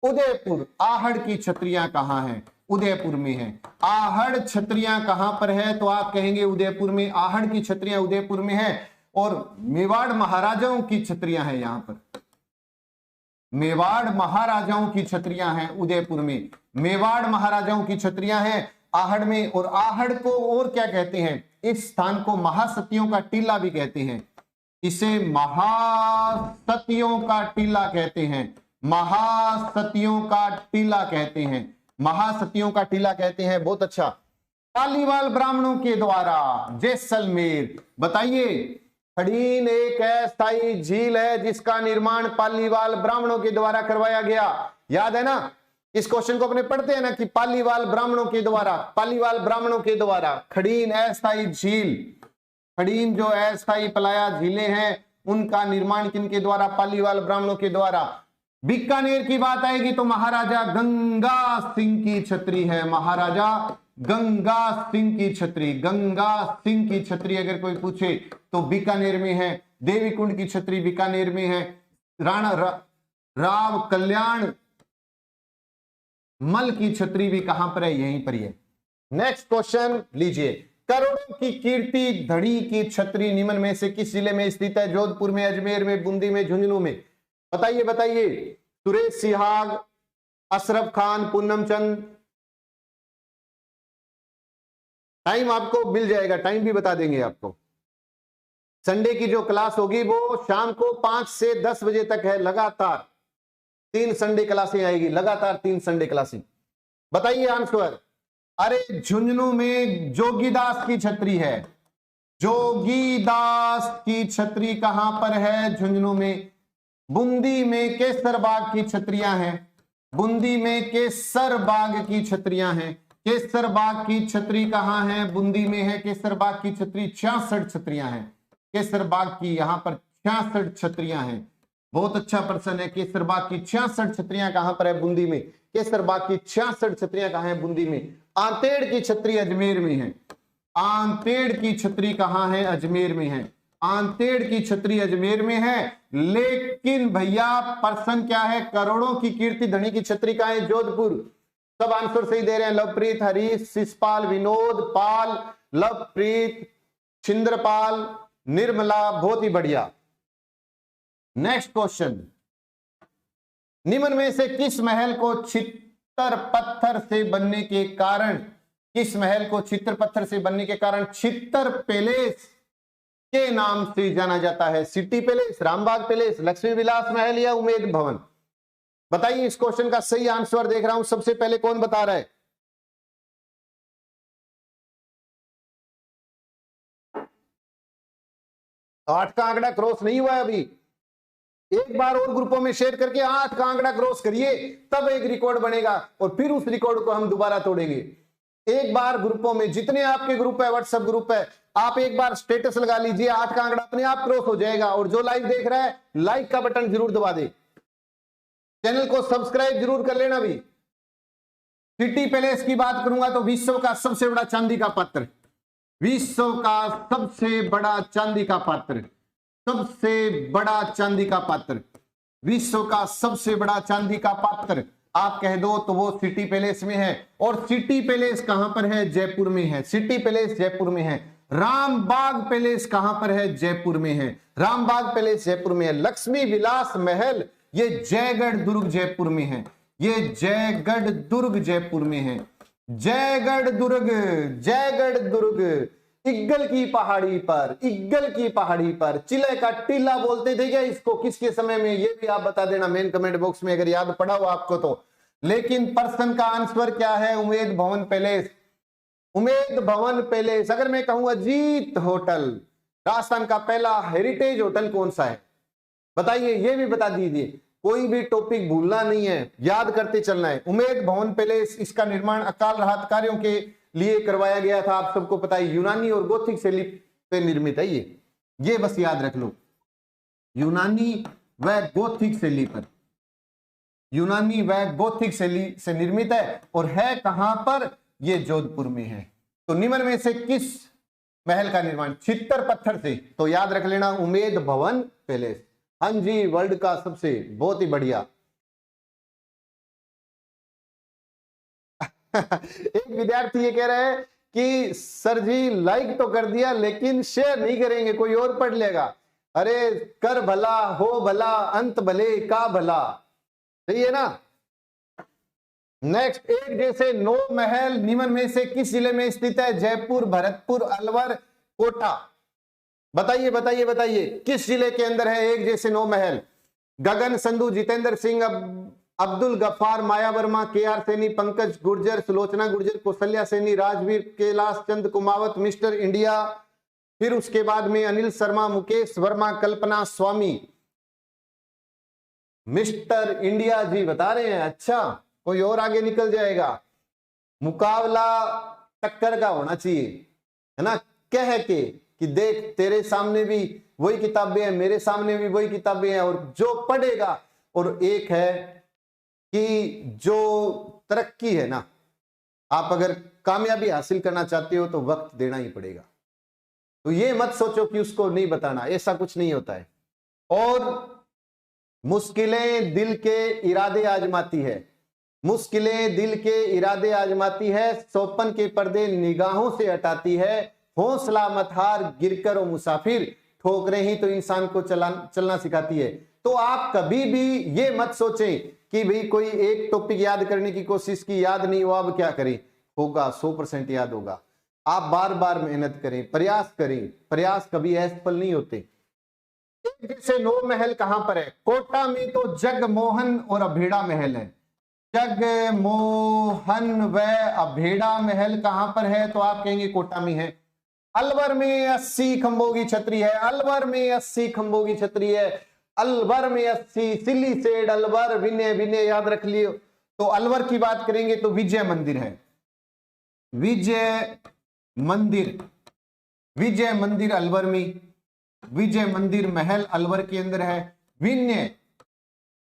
उदयपुर, आहड़ की छत्रियां कहां हैं? उदयपुर में है। आहड़ छत्रियां कहां पर है, तो आप कहेंगे उदयपुर में। आहड़ की छत्रियां उदयपुर में है। और मेवाड़ महाराजाओं की छत्रियां हैं यहां पर, मेवाड़ महाराजाओं की छत्रियां हैं उदयपुर में, मेवाड़ महाराजाओं की छत्रियां हैं आहड़ में। और आहड़ को और क्या कहते हैं? इस स्थान को महासतियों का टीला भी कहते हैं, इसे महासतियों का टीला कहते हैं, महासतियों का टीला कहते हैं, महासतियों का टीला कहते हैं। बहुत अच्छा। पालीवाल ब्राह्मणों के द्वारा जैसलमेर, बताइए। खड़ीन एक अस्थायी झील है जिसका निर्माण पालीवाल ब्राह्मणों के द्वारा करवाया गया। याद है ना, इस क्वेश्चन को अपने पढ़ते हैं ना कि पालीवाल ब्राह्मणों के द्वारा, पालीवाल ब्राह्मणों के द्वारा खड़ीन अस्थायी झील, खड़ीन जो अस्थायी पलाया झीलें हैं उनका निर्माण किनके द्वारा? पालीवाल ब्राह्मणों के द्वारा। बीकानेर की बात आएगी तो महाराजा गंगा सिंह की छत्री है, महाराजा गंगा सिंह की छत्री, गंगा सिंह की छत्री अगर कोई पूछे तो बीकानेर में है। देवी कुंड की छत्री बीकानेर में है। राणा राव कल्याण मल की छत्री भी कहां पर है? यहीं पर है। नेक्स्ट क्वेश्चन लीजिए। करोड़ों की कीर्ति धड़ी की छत्री निम्न में से किस जिले में स्थित है? जोधपुर में, अजमेर में, बूंदी में, झुंझुनू में। बताइए बताइए। सुरेश सिहाग, अशरफ खान, पूनम चंद। टाइम आपको मिल जाएगा, टाइम भी बता देंगे आपको। संडे की जो क्लास होगी वो शाम को 5 से 10 बजे तक है, लगातार 3 संडे क्लासें आएगी, लगातार 3 संडे क्लासें। बताइए आंसर। अरे झुंझुनू में जोगीदास की छत्री है, जोगीदास की छत्री कहां पर है? झुंझुनू में। बूंदी में केसरबाग की छत्रियां हैं, बूंदी में केसरबाग की छत्रियां हैं। केसरबाग की छत्री कहां है? बूंदी में है केसरबाग की छत्री। 66 छत्रियां हैं केसरबाग की, यहां पर 66 छत्रियां हैं। बहुत अच्छा प्रश्न है। केसरबाग की 66 छत्रियां कहां पर है? बूंदी में। केसरबाग की 66 छत्रियां कहां है? बूंदी में। आंतेड़ की छत्री अजमेर में है, आंतेड़ की छत्री कहां है? अजमेर में है। आंतेड़ की छतरी अजमेर में है। लेकिन भैया पर्सन क्या है, करोड़ों की कीर्ति धनी की छतरी का है, जोधपुर। सब आंसर सही दे रहे हैं, लवप्रीत, हरीश, शिषपाल, विनोद पाल, लवप्रीत, छिंद्रपाल, निर्मला, बहुत ही बढ़िया। नेक्स्ट क्वेश्चन, निम्न में से किस महल को छितर पत्थर से बनने के कारण, किस महल को छितर पत्थर से बनने के कारण छितर पैलेस के नाम से जाना जाता है? City palace, Rambagh palace, Lakshmi Vilas Mahal या उमेद भवन? बताइए इस क्वेश्चन का सही आंसर। देख रहा हूं सबसे पहले कौन बता रहा है? आठ का आंकड़ा क्रॉस नहीं हुआ है अभी। एक बार और ग्रुपों में शेयर करके 8 का आंकड़ा क्रॉस करिए, तब एक रिकॉर्ड बनेगा और फिर उस रिकॉर्ड को हम दोबारा तोड़ेंगे। एक बार ग्रुपों में, जितने आपके ग्रुप है, व्हाट्सएप ग्रुप है, आप एक बार स्टेटस लगा लीजिए, 8 का आंकड़ा अपने आप क्रॉस हो जाएगा। और जो लाइव देख रहा है, लाइक का बटन जरूर दबा दे, चैनल को सब्सक्राइब जरूर कर लेना भी। सिटी पैलेस की बात करूंगा तो विश्व का सबसे बड़ा चांदी का पात्र, विश्व का सबसे बड़ा चांदी का पात्र, सबसे बड़ा चांदी का पात्र, विश्व का सबसे बड़ा चांदी का पात्र आप कह दो तो वो सिटी पैलेस में है। और सिटी पैलेस कहां पर है? जयपुर में है। सिटी पैलेस जयपुर में है। रामबाग पैलेस कहां पर है? जयपुर में है। रामबाग पैलेस जयपुर में है। लक्ष्मी विलास महल ये जयगढ़ दुर्ग जयपुर में है। ये जयगढ़ दुर्ग जयपुर में है। जयगढ़ दुर्ग, जयगढ़ दुर्ग इग्गल की पहाड़ी पर, इग्गल की पहाड़ी पर, चिले का टीला बोलते थे क्या इसको किसके समय में? ये भी आप बता देना मेन कमेंट बॉक्स में अगर याद पड़ा हो आपको तो। लेकिन पर्सन का आंसर क्या है? उमेद भवन पैलेस। उमेद भवन पैलेस। अगर मैं कहूं अजीत होटल, राजस्थान का पहला हेरिटेज होटल कौन सा है? बताइए, ये भी बता दीजिए। कोई भी टॉपिक भूलना नहीं है, याद करते चलना है। उमेद भवन पैलेस, इसका निर्माण अकाल राहत कार्यों के लिए करवाया गया था। आप सबको पता है, यूनानी और गोथिक शैली पे निर्मित है ये बस याद रख लो, यूनानी व गोथिक शैली पर, यूनानी व गोथिक शैली से निर्मित है। और है कहां पर? ये जोधपुर में है। तो निम्न में से किस महल का निर्माण छितर पत्थर से? तो याद रख लेना उमेद भवन पैलेस। हाँ जी, वर्ल्ड का सबसे, बहुत ही बढ़िया। एक विद्यार्थी ये कह रहा है कि सर जी लाइक तो कर दिया लेकिन शेयर नहीं करेंगे, कोई और पढ़ लेगा। अरे कर भला हो भला, अंत भले का भला, सही है ना। नेक्स्ट, एक जैसे 9 महल निम्न में से किस जिले में स्थित है? जयपुर, भरतपुर, अलवर, कोटा। बताइए बताइए बताइए, किस जिले के अंदर है एक जैसे 9 महल? गगन संधू, जितेंद्र सिंह, अब्दुल गफ्फार, माया Verma, KR Saini, Pankaj Gurjar, Sulochana Gurjar, Kaushalya Saini, Rajveer, Kailash Chand Kumawat, mister India. फिर उसके बाद में अनिल शर्मा, मुकेश वर्मा, कल्पना स्वामी। मिस्टर इंडिया जी बता रहे हैं। अच्छा, कोई और आगे निकल जाएगा। मुकाबला टक्कर का होना चाहिए, है ना। कह के कि देख तेरे सामने भी वही किताबें हैं, मेरे सामने भी वही किताबें हैं, और जो पढ़ेगा। और एक है कि जो तरक्की है ना, आप अगर कामयाबी हासिल करना चाहते हो तो वक्त देना ही पड़ेगा। तो ये मत सोचो कि उसको नहीं बताना, ऐसा कुछ नहीं होता है। और मुश्किलें दिल के इरादे आजमाती है, मुश्किलें दिल के इरादे आजमाती है, सोपन के पर्दे निगाहों से हटाती है, हौसला मत हार गिरकर ओ मुसाफिर, ठोकरें ही तो इंसान को चलना सिखाती है। तो आप कभी भी ये मत सोचें कि भाई कोई एक टॉपिक याद करने की कोशिश की, याद नहीं हुआ, अब क्या करें? होगा, 100% याद होगा। आप बार बार मेहनत करें, प्रयास करें, प्रयास कभी असफल नहीं होते। जैसे 9 महल कहां पर है? कोटा में तो जगमोहन और अभेड़ा महल है। जगमोहन व अभेड़ा महल कहां पर है? तो आप कहेंगे कोटा में है। अलवर में 80 खंभों की छतरी है। अलवर में 80 खंभों की छतरी है। अलवर में 80, सिल्ली सेड अलवर, विनय विनय याद रख लियो। तो अलवर की बात करेंगे तो विजय मंदिर है। विजय मंदिर, विजय मंदिर अलवर में, विजय मंदिर महल अलवर के अंदर है। विनय,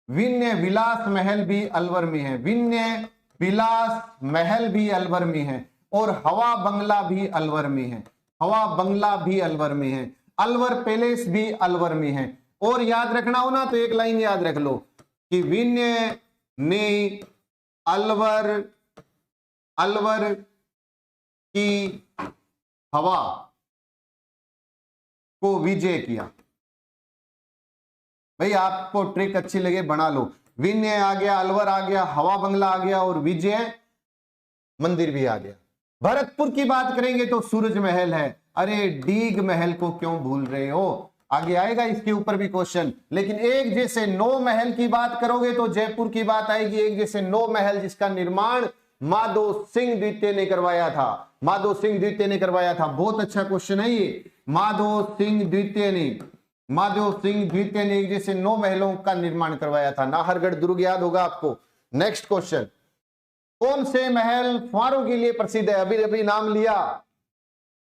विनय विलास महल भी अलवर में है। विनय विलास महल भी अलवर में है। और हवा बंगला भी अलवर में है। हवा बंगला भी अलवर में है। अलवर पैलेस भी अलवर में है। और याद रखना हो ना तो एक लाइन याद रख लो कि विनय ने अलवर की हवा को विजय किया। भाई आपको ट्रिक अच्छी लगे बना लो। विनय आ गया, अलवर आ गया, हवा बंगला आ गया और विजय मंदिर भी आ गया। भरतपुर की बात करेंगे तो सूरज महल है। अरे डीग महल को क्यों भूल रहे हो, आगे आएगा इसके ऊपर भी क्वेश्चन। लेकिन एक जैसे 9 महल की बात करोगे तो जयपुर की बात आएगी। एक जैसे 9 महल जिसका निर्माण माधो सिंह द्वितीय ने करवाया था। माधो सिंह द्वितीय ने करवाया था। बहुत अच्छा क्वेश्चन है ये। माधो सिंह द्वितीय ने एक जैसे 9 महलों का निर्माण करवाया था। नाहरगढ़ दुर्ग याद होगा आपको। नेक्स्ट क्वेश्चन, कौन से महल फुहारों के लिए प्रसिद्ध है? अभी अभी नाम लिया।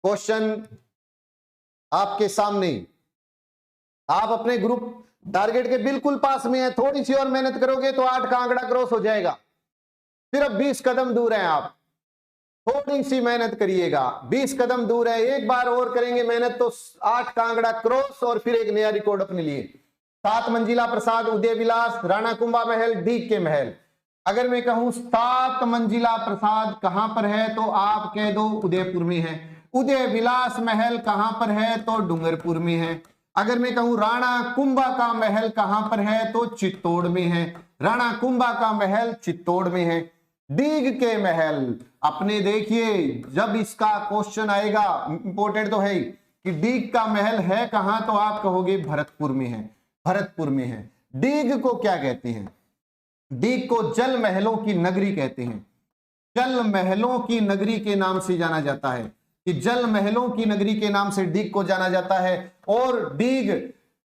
क्वेश्चन आपके सामने, आप अपने ग्रुप टारगेट के बिल्कुल पास में है। थोड़ी सी और मेहनत करोगे तो 8 का आंकड़ा क्रॉस हो जाएगा। सिर्फ 20 कदम दूर हैं आप, थोड़ी सी मेहनत करिएगा। 20 कदम दूर है, एक बार और करेंगे मेहनत तो 8 का आंकड़ा क्रॉस और फिर एक नया रिकॉर्ड अपने लिए। 7 मंजिला प्रासाद, उदय विलास, राणा कुंभा महल, डीग के महल। अगर मैं कहूं 7 मंजिला प्रासाद कहां पर है तो आप कह दो उदयपुर में है। उदय विलास महल कहां पर है तो डूंगरपुर में है। अगर मैं कहूं राणा कुंभा का महल कहां पर है तो चित्तौड़ में है। राणा कुंभा का महल चित्तौड़ में है। डीग के महल, अपने देखिए जब इसका क्वेश्चन आएगा, इंपॉर्टेंट तो है ही कि डीग का महल है कहां तो आप कहोगे भरतपुर में है। भरतपुर में है। डीग को क्या कहते हैं? डीग को जल महलों की नगरी कहते हैं। जल महलों की नगरी के नाम से जाना जाता है कि जल महलों की नगरी के नाम से डीग को जाना जाता है। और डीग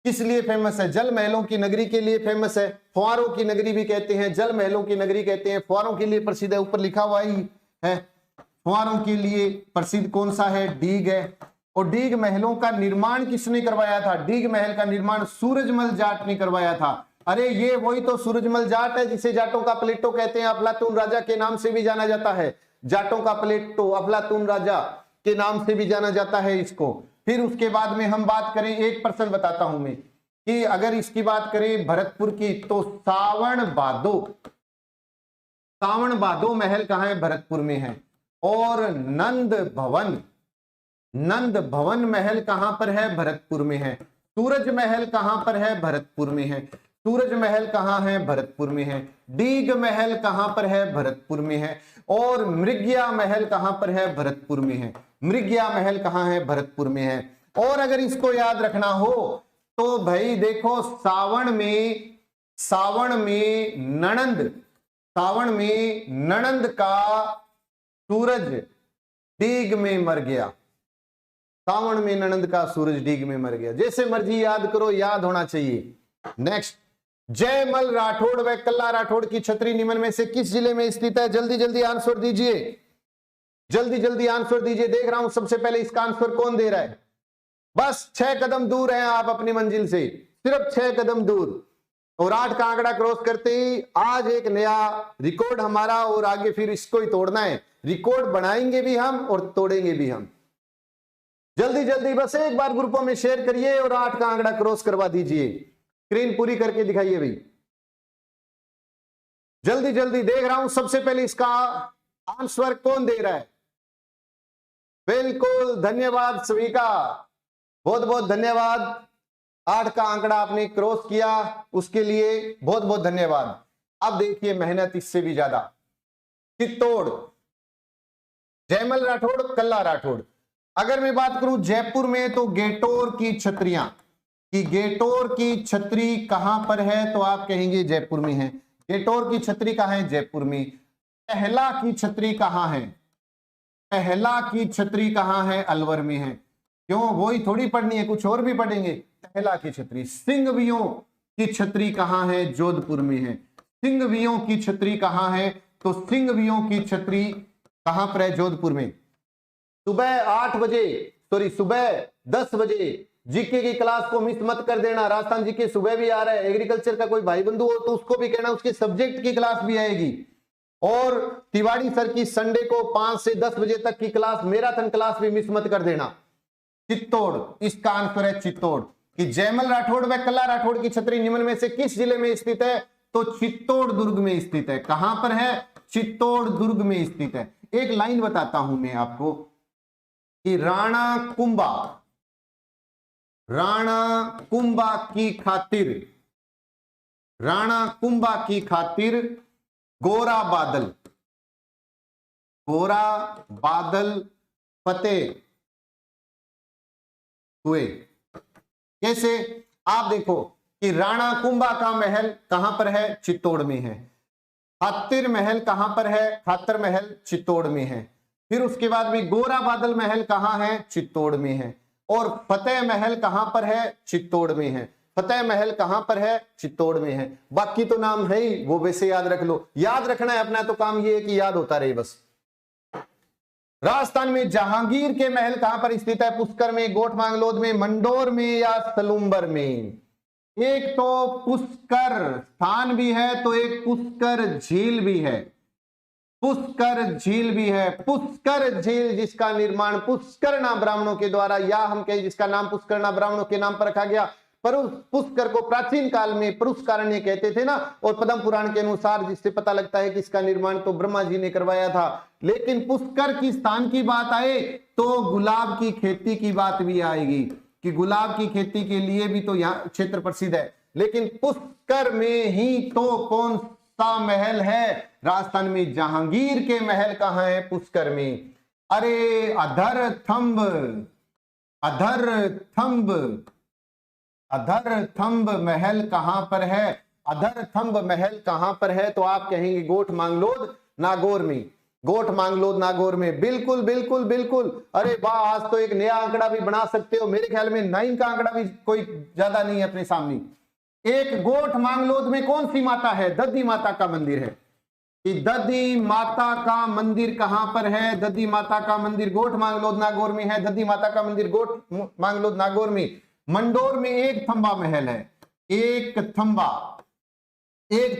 किस लिए फेमस है? जल महलों की नगरी के लिए फेमस है। फुहारों की नगरी भी कहते हैं, जल महलों की नगरी कहते हैं। फुहारों के लिए प्रसिद्ध है, ऊपर लिखा हुआ ही है। फुहारों के लिए प्रसिद्ध कौन सा है? डीग है। और डीग महलों का निर्माण किसने करवाया था? डीग महल का निर्माण सूरजमल जाट ने करवाया था। अरे ये वही तो सूरजमल जाट है जिसे जाटों का प्लेटो कहते हैं। अफलातून राजा के नाम से भी जाना जाता है। जाटों का प्लेटो, अफलातून राजा के नाम से भी जाना जाता है इसको। फिर उसके बाद में हम बात करें, एक प्रश्न बताता हूं मैं कि अगर इसकी बात करें भरतपुर की तो सावण बादो महल कहां है? भरतपुर में है। और नंद भवन महल कहां पर है? भरतपुर में है। सूरज महल कहां पर है? भरतपुर में है। सूरज महल कहां है? भरतपुर में है। डीग महल कहां पर है? भरतपुर में है। और मृग्या महल कहां पर है? भरतपुर में है। मृग्या महल कहां है? भरतपुर में है। और अगर इसको याद रखना हो तो भाई देखो सावन में नणंद का सूरज डीग में मर गया। सावन में नणंद का सूरज डीग में मर गया। जैसे मर्जी याद करो, याद होना चाहिए। नेक्स्ट, जयमल राठौड़ व कल्ला राठौड़ की छतरी निम्न में से किस जिले में स्थित है? जल्दी जल्दी आंसर दीजिए, जल्दी जल्दी आंसर दीजिए। देख रहा हूं सबसे पहले इसका आंसर कौन दे रहा है। बस 6 कदम दूर हैं आप अपनी मंजिल से, सिर्फ 6 कदम दूर। और 8 का आंकड़ा क्रॉस करते ही आज एक नया रिकॉर्ड हमारा, और आगे फिर इसको ही तोड़ना है। रिकॉर्ड बनाएंगे भी हम और तोड़ेंगे भी हम। जल्दी जल्दी बस एक बार ग्रुपों में शेयर करिए और 8 का आंकड़ा क्रॉस करवा दीजिए। स्क्रीन पूरी करके दिखाइए भाई, जल्दी जल्दी। देख रहा हूं सबसे पहले इसका आंसर कौन दे रहा है। बिल्कुल, धन्यवाद सभी का, बहुत बहुत धन्यवाद। 8 का आंकड़ा आपने क्रॉस किया, उसके लिए बहुत बहुत धन्यवाद। अब देखिए मेहनत इससे भी ज्यादा। चित्तौड़, जयमल राठौड़, कल्ला राठौड़। अगर मैं बात करूं जयपुर में तो गेटोर की छतरियां, कि गेटोर की छतरी कहां पर है तो आप कहेंगे जयपुर में है। गेटोर की छतरी कहां है? जयपुर में। पहला की छतरी कहां है? पहला की छतरी कहां है? अलवर में है। क्यों, वही थोड़ी पढ़नी है, कुछ और भी पढ़ेंगे। पहला की छतरी। सिंहवियों की छतरी कहां है? जोधपुर में है। सिंहवियों की छतरी कहां है? तो सिंहवियों की छतरी कहां पर है? जोधपुर में। सुबह 8 बजे, सॉरी सुबह 10 बजे जीके की क्लास को मिस मत कर देना। राजस्थान जीके सुबह भी आ रहा है। एग्रीकल्चर का कोई भाई बंधु हो तो उसको भी कहना, उसके सब्जेक्ट की क्लास भी आएगी। और तिवाड़ी सर की संडे को 5 से 10 बजे तक की क्लास, मैराथन क्लास भी मिस मत कर देना। चित्तौड़, इसका आंसर है चित्तौड़। कि जयमल राठौड़ व कला राठौड़ की छतरी निम्न में से किस जिले में स्थित है? तो चित्तौड़ दुर्ग में स्थित है। कहां पर है? चित्तौड़ दुर्ग में स्थित है। एक लाइन बताता हूं मैं आपको कि राणा कुंभा की खातिर गोरा बादल फतेह हुए। कैसे? आप देखो कि राणा कुंभा का महल कहां पर है? चित्तौड़ में है। खातिर महल कहां पर है? खातर महल चित्तौड़ में है। फिर उसके बाद में गोरा बादल महल कहां है? चित्तौड़ में है। और फतेह महल कहां पर है? चित्तौड़ में है। फतेह महल कहां पर है? चित्तौड़ में है। बाकी तो नाम है ही, वो वैसे याद रख लो। याद रखना है अपना तो काम ये है कि याद होता रहे बस। राजस्थान में जहांगीर के महल कहां पर स्थित है? पुष्कर में, गोठ मांगलोद में, मंडोर में या सलूम्बर में? एक तो पुष्कर स्थान भी है तो एक पुष्कर झील भी है। पुष्कर झील जिसका निर्माण पुष्करना ब्राह्मणों के द्वारा, या हम कहें जिसका नाम पुष्करना ब्राह्मणों के नाम पर रखा गया। पर उस पुष्कर को प्राचीन काल में पुष्करण्य कहते थे ना, और पद्म पुराण के अनुसार जिससे पता लगता है कि इसका निर्माण तो ब्रह्मा जी ने करवाया था। लेकिन पुष्कर की स्थान की बात आए तो गुलाब की खेती की बात भी आएगी कि गुलाब की खेती के लिए भी तो यहाँ क्षेत्र प्रसिद्ध है। लेकिन पुष्कर में ही तो कौन सा महल है? राजस्थान में जहांगीर के महल कहां है? पुष्कर में। अरे अधर थंब महल कहां पर है? अधर थंब महल कहां पर है? तो आप कहेंगे गोठ मांगलोद नागौर में। गोठ मांगलोद नागौर में, बिल्कुल बिल्कुल बिल्कुल। अरे वाह, आज तो एक नया आंकड़ा भी बना सकते हो। मेरे ख्याल में 9 का आंकड़ा भी कोई ज्यादा नहीं है अपने सामने। एक गोठ मांगलोद में कौन सी माता है? दधी माता का मंदिर है। कि दधी माता का मंदिर कहां पर है? दधी माता का मंदिर गोठ मांगलोद नागौर में है। दधी माता का मंदिर गोठ मांगलोद नागौर में। मंडोर में एक थंबा महल है। एक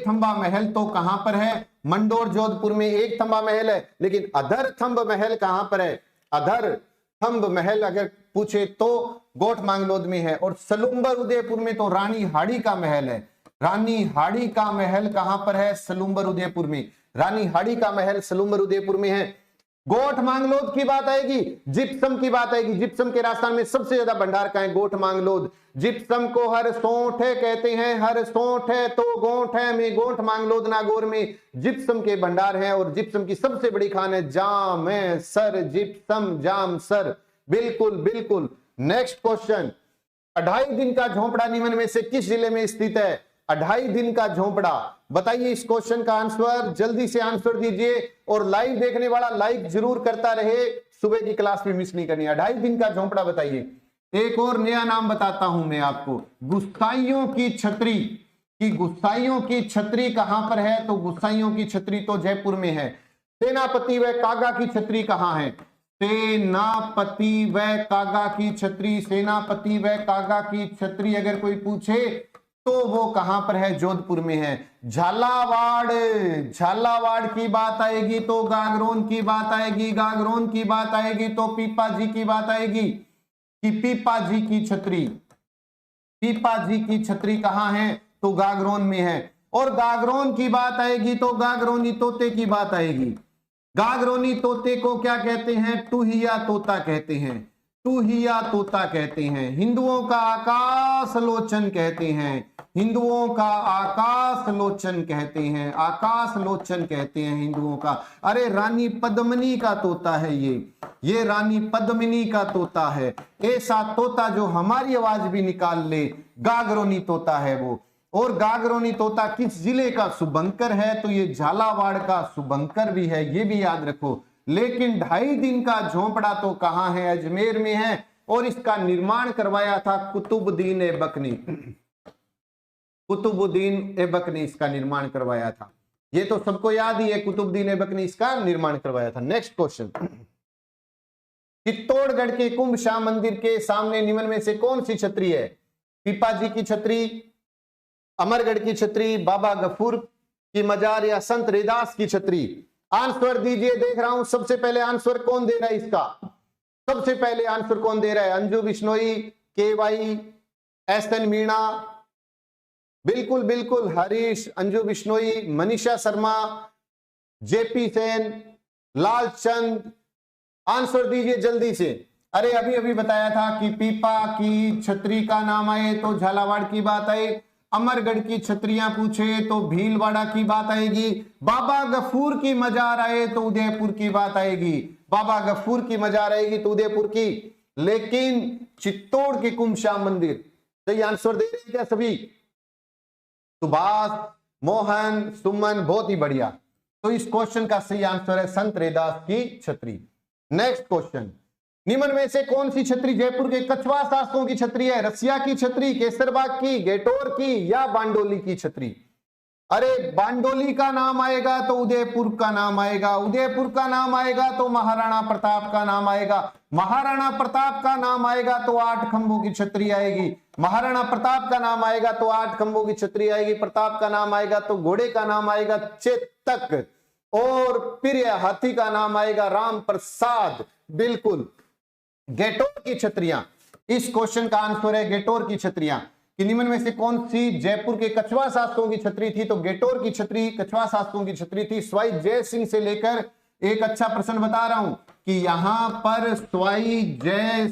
थंबा महल तो कहां पर है? मंडोर जोधपुर में एक थंबा महल है। लेकिन अधर थंब महल कहां पर है? अधर थंब महल अगर पूछे तो गोठ मांगलोद में है। और सलूम्बर उदयपुर में तो रानी हाड़ी का महल है। रानी हाड़ी का महल कहां पर है? सलूम्बर उदयपुर में। रानी हाड़ी का महल सलूम्बर उदयपुर में है। गोठ मांगलोद की बात आएगी, जिप्सम की बात आएगी। जिप्सम के राजस्थान में सबसे ज्यादा भंडार का है गोठ मांगलोद। जिप्सम को हर सोंठ कहते हैं। हर सोंठ है तो गोठ है में गोठ मांगलोद नागौर में जिप्सम के भंडार हैं। और जिप्सम की सबसे बड़ी खान है जामसर। जिप्सम जामसर, बिल्कुल बिल्कुल। नेक्स्ट क्वेश्चन, 2.5 दिन का झोंपड़ा निम्न में से किस जिले में स्थित है? 2.5 दिन का झोंपड़ा, बताइए इस क्वेश्चन का आंसर। जल्दी से आंसर दीजिए और लाइव देखने वाला लाइक जरूर करता रहे, सुबह की क्लास में मिस नहीं करनी। 2.5 दिन का झोंपड़ा बताइए। एक और नया नाम बताता हूं मैं आपको, गुस्साइयों की छतरी। कि गुस्साइयों की छतरी कहां पर है? तो गुस्साइयों की छतरी तो जयपुर में है। सेनापति व कागा की छतरी कहां है? सेनापति व कागा की छतरी, सेनापति व कागा की छतरी अगर कोई पूछे तो वो कहां पर है? जोधपुर में है। झालावाड़ की बात आएगी तो गागरोन की बात आएगी। गागरोन की बात आएगी तो पीपा जी की बात आएगी। कि पीपा जी की छतरी कहां है? तो गागरोन में है। और गागरोन की बात आएगी तो गागरोनी तोते की बात आएगी। गागरोनी तोते को क्या कहते हैं? टूहिया तोता कहते हैं। टूहिया तोता कहते हैं। हिंदुओं का आकाश लोचन कहते हैं। हिंदुओं का आकाश लोचन कहते हैं। आकाश लोचन कहते हैं हिंदुओं का। अरे रानी पद्मिनी का तोता है ये रानी पद्मिनी का तोता है। ऐसा तोता जो हमारी आवाज भी निकाल ले, गागरोनी तोता है वो। और गागरोनी तोता किस जिले का? शुभंकर है। तो ये झालावाड़ का शुभंकर भी है, ये भी याद रखो। लेकिन 2.5 दिन का झोंपड़ा तो कहां है? अजमेर में है। और इसका निर्माण करवाया था कुतुबुद्दीन ऐबक ने। कुतुबुद्दीन ऐबक ने इसका निर्माण करवाया था। ये तो सबको याद ही है, कुतुबुद्दीन ऐबक ने इसका निर्माण करवाया था। नेक्स्ट क्वेश्चन, चित्तौड़गढ़ के कुंभ शाह मंदिर के सामने निम्न में से कौन सी छतरी है? पीपा जी की छतरी, अमरगढ़ की छतरी, बाबा गफूर की मजार या संत रैदास की छतरी? आंसर दीजिए, देख रहा हूं सबसे पहले आंसर कौन दे रहा है इसका। सबसे पहले आंसर कौन दे रहा है? अंजू बिश्नोई, KY, SN मीणा, बिल्कुल बिल्कुल, हरीश, अंजू बिश्नोई, मनीषा शर्मा, JP सेन, लालचंद, आंसर दीजिए जल्दी से। अरे अभी अभी बताया था कि पीपा की छतरी का नाम आए तो झालावाड़ की बात आए, अमरगढ़ की छतरियां पूछे तो भीलवाड़ा की बात आएगी, बाबा गफूर की मजार आए तो उदयपुर की बात आएगी, बाबा गफूर की मजार आएगी तो उदयपुर की, लेकिन चित्तौड़ के कुमश्याम मंदिर सही आंसर दे रहे हैं क्या सभी? सुभाष, मोहन, सुमन, बहुत ही बढ़िया। तो इस क्वेश्चन का सही आंसर है संत रैदास की छतरी। नेक्स्ट क्वेश्चन, निम्न में से कौन सी छतरी जयपुर के कछवा शासकों की छतरी है? रसिया की छतरी, केसरबाग की, गेटोर की या बांडोली की छतरी? अरे बांडोली का नाम आएगा तो उदयपुर का नाम आएगा, उदयपुर का नाम आएगा तो महाराणा प्रताप का नाम आएगा, महाराणा प्रताप का नाम आएगा तो 8 खंभों की छतरी आएगी, महाराणा प्रताप का नाम आएगा तो 8 खंभों की छतरी आएगी, प्रताप का नाम आएगा तो घोड़े का नाम आएगा चेतक, और प्रिय हाथी का नाम आएगा राम प्रसाद। बिल्कुल, गेटोर की छतरियां, इस क्वेश्चन का आंसर है गेटोर की छतरियां। कि निम्न में से कौन सी जयपुर के कछवा शासकों की छतरी थी? तो गेटोर की छतरी कछवा शासकों की छतरी थी। स्वाई जय सिंह से लेकर, एक अच्छा प्रश्न बता रहा हूं कि यहां पर स्वाई जय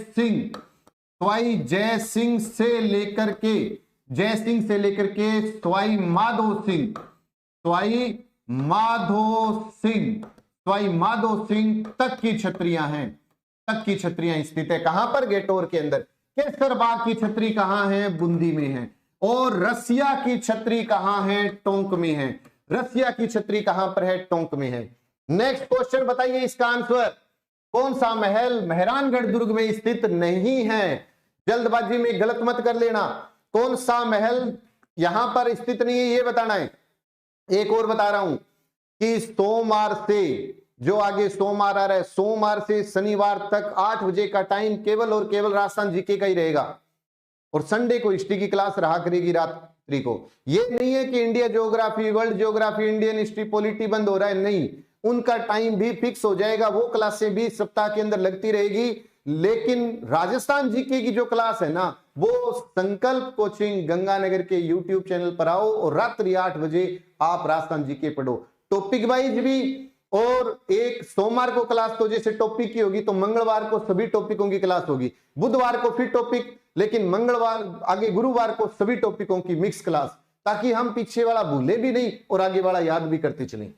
सिंह से लेकर के स्वाई माधो सिंह तक की छतरियां हैं, तक की छतरियां स्थित है। कहां पर? गेटोर के अंदर। केसरबाग की छतरी कहां है? बूंदी में है। और रसिया की छतरी कहां है? टोंक में है। रसिया की छतरी कहां पर है? टोंक में है। नेक्स्ट क्वेश्चन बताइए इसका आंसर। कौन सा महल मेहरानगढ़ दुर्ग में स्थित नहीं है? जल्दबाजी में गलत मत कर लेना। कौन सा महल यहां पर स्थित नहीं है ये बताना है। एक और बता रहा हूं कि सोमवार से, जो आगे सोमवार आ रहा है, सोमवार से शनिवार तक 8 बजे का टाइम केवल और केवल राजस्थान जीके का ही रहेगा, और संडे को हिस्ट्री की क्लास रहा करेगी रात्रि को। ये नहीं है कि India geography, world geography, Indian history, polity बंद हो रहा है, नहीं, उनका टाइम भी फिक्स हो जाएगा। वो क्लासें भी सप्ताह के अंदर लगती रहेगी, लेकिन राजस्थान जीके की जो क्लास है ना, वो संकल्प कोचिंग गंगानगर के यूट्यूब चैनल पर आओ और रात्रि 8 बजे आप राजस्थान जीके पढ़ो, टॉपिक वाइज भी। और एक सोमवार को क्लास तो जैसे टॉपिक की होगी, तो मंगलवार को सभी टॉपिकों की क्लास होगी, बुधवार को फिर टॉपिक, लेकिन मंगलवार आगे गुरुवार को सभी टॉपिकों की मिक्स क्लास, ताकि हम पीछे वाला भूले भी नहीं और आगे वाला याद भी करते चलें।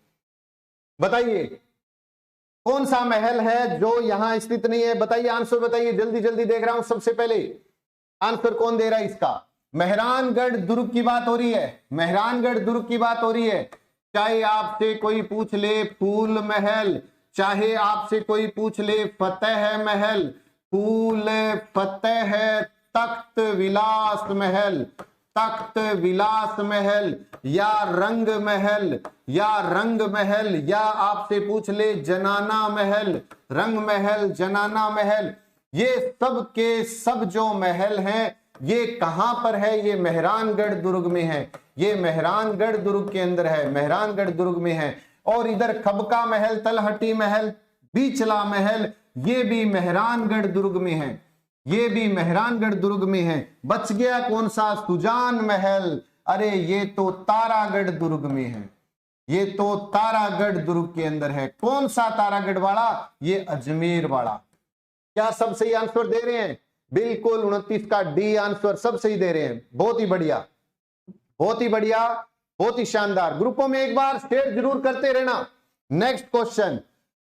बताइए कौन सा महल है जो यहां स्थित नहीं है? बताइए आंसर, बताइए जल्दी जल्दी, देख रहा हूं। सबसे पहले आंसर कौन दे रहा है इसका? मेहरानगढ़ दुर्ग की बात हो रही है, मेहरानगढ़ दुर्ग की बात हो रही है। चाहे आपसे कोई पूछ ले फूल महल, चाहे आपसे कोई पूछ ले फतेह महल, फूल फतेह, तख्त विलास महल, तख्त विलास महल, या रंग महल, या आपसे पूछ ले जनाना महल, रंग महल, जनाना महल, ये सब के सब जो महल हैं, ये कहां पर है? ये मेहरानगढ़ दुर्ग में है, ये मेहरानगढ़ दुर्ग के अंदर है, मेहरानगढ़ दुर्ग में है। और इधर खबका महल, तलहटी महल, बीचला महल, ये भी मेहरानगढ़ दुर्ग में है, ये भी मेहरानगढ़ दुर्ग में है। बच गया कौन सा? सुजान महल। अरे ये तो तारागढ़ दुर्ग में है, ये तो तारागढ़ दुर्ग के अंदर है। कौन सा तारागढ़ वाला? ये अजमेर वाला। क्या सब सही आंसर दे रहे हैं? बिल्कुल, 29 का डी आंसर सब सही दे रहे हैं। बहुत ही बढ़िया, बहुत ही बढ़िया, बहुत ही शानदार। ग्रुपों में एक बार शेयर जरूर करते रहना। नेक्स्ट क्वेश्चन,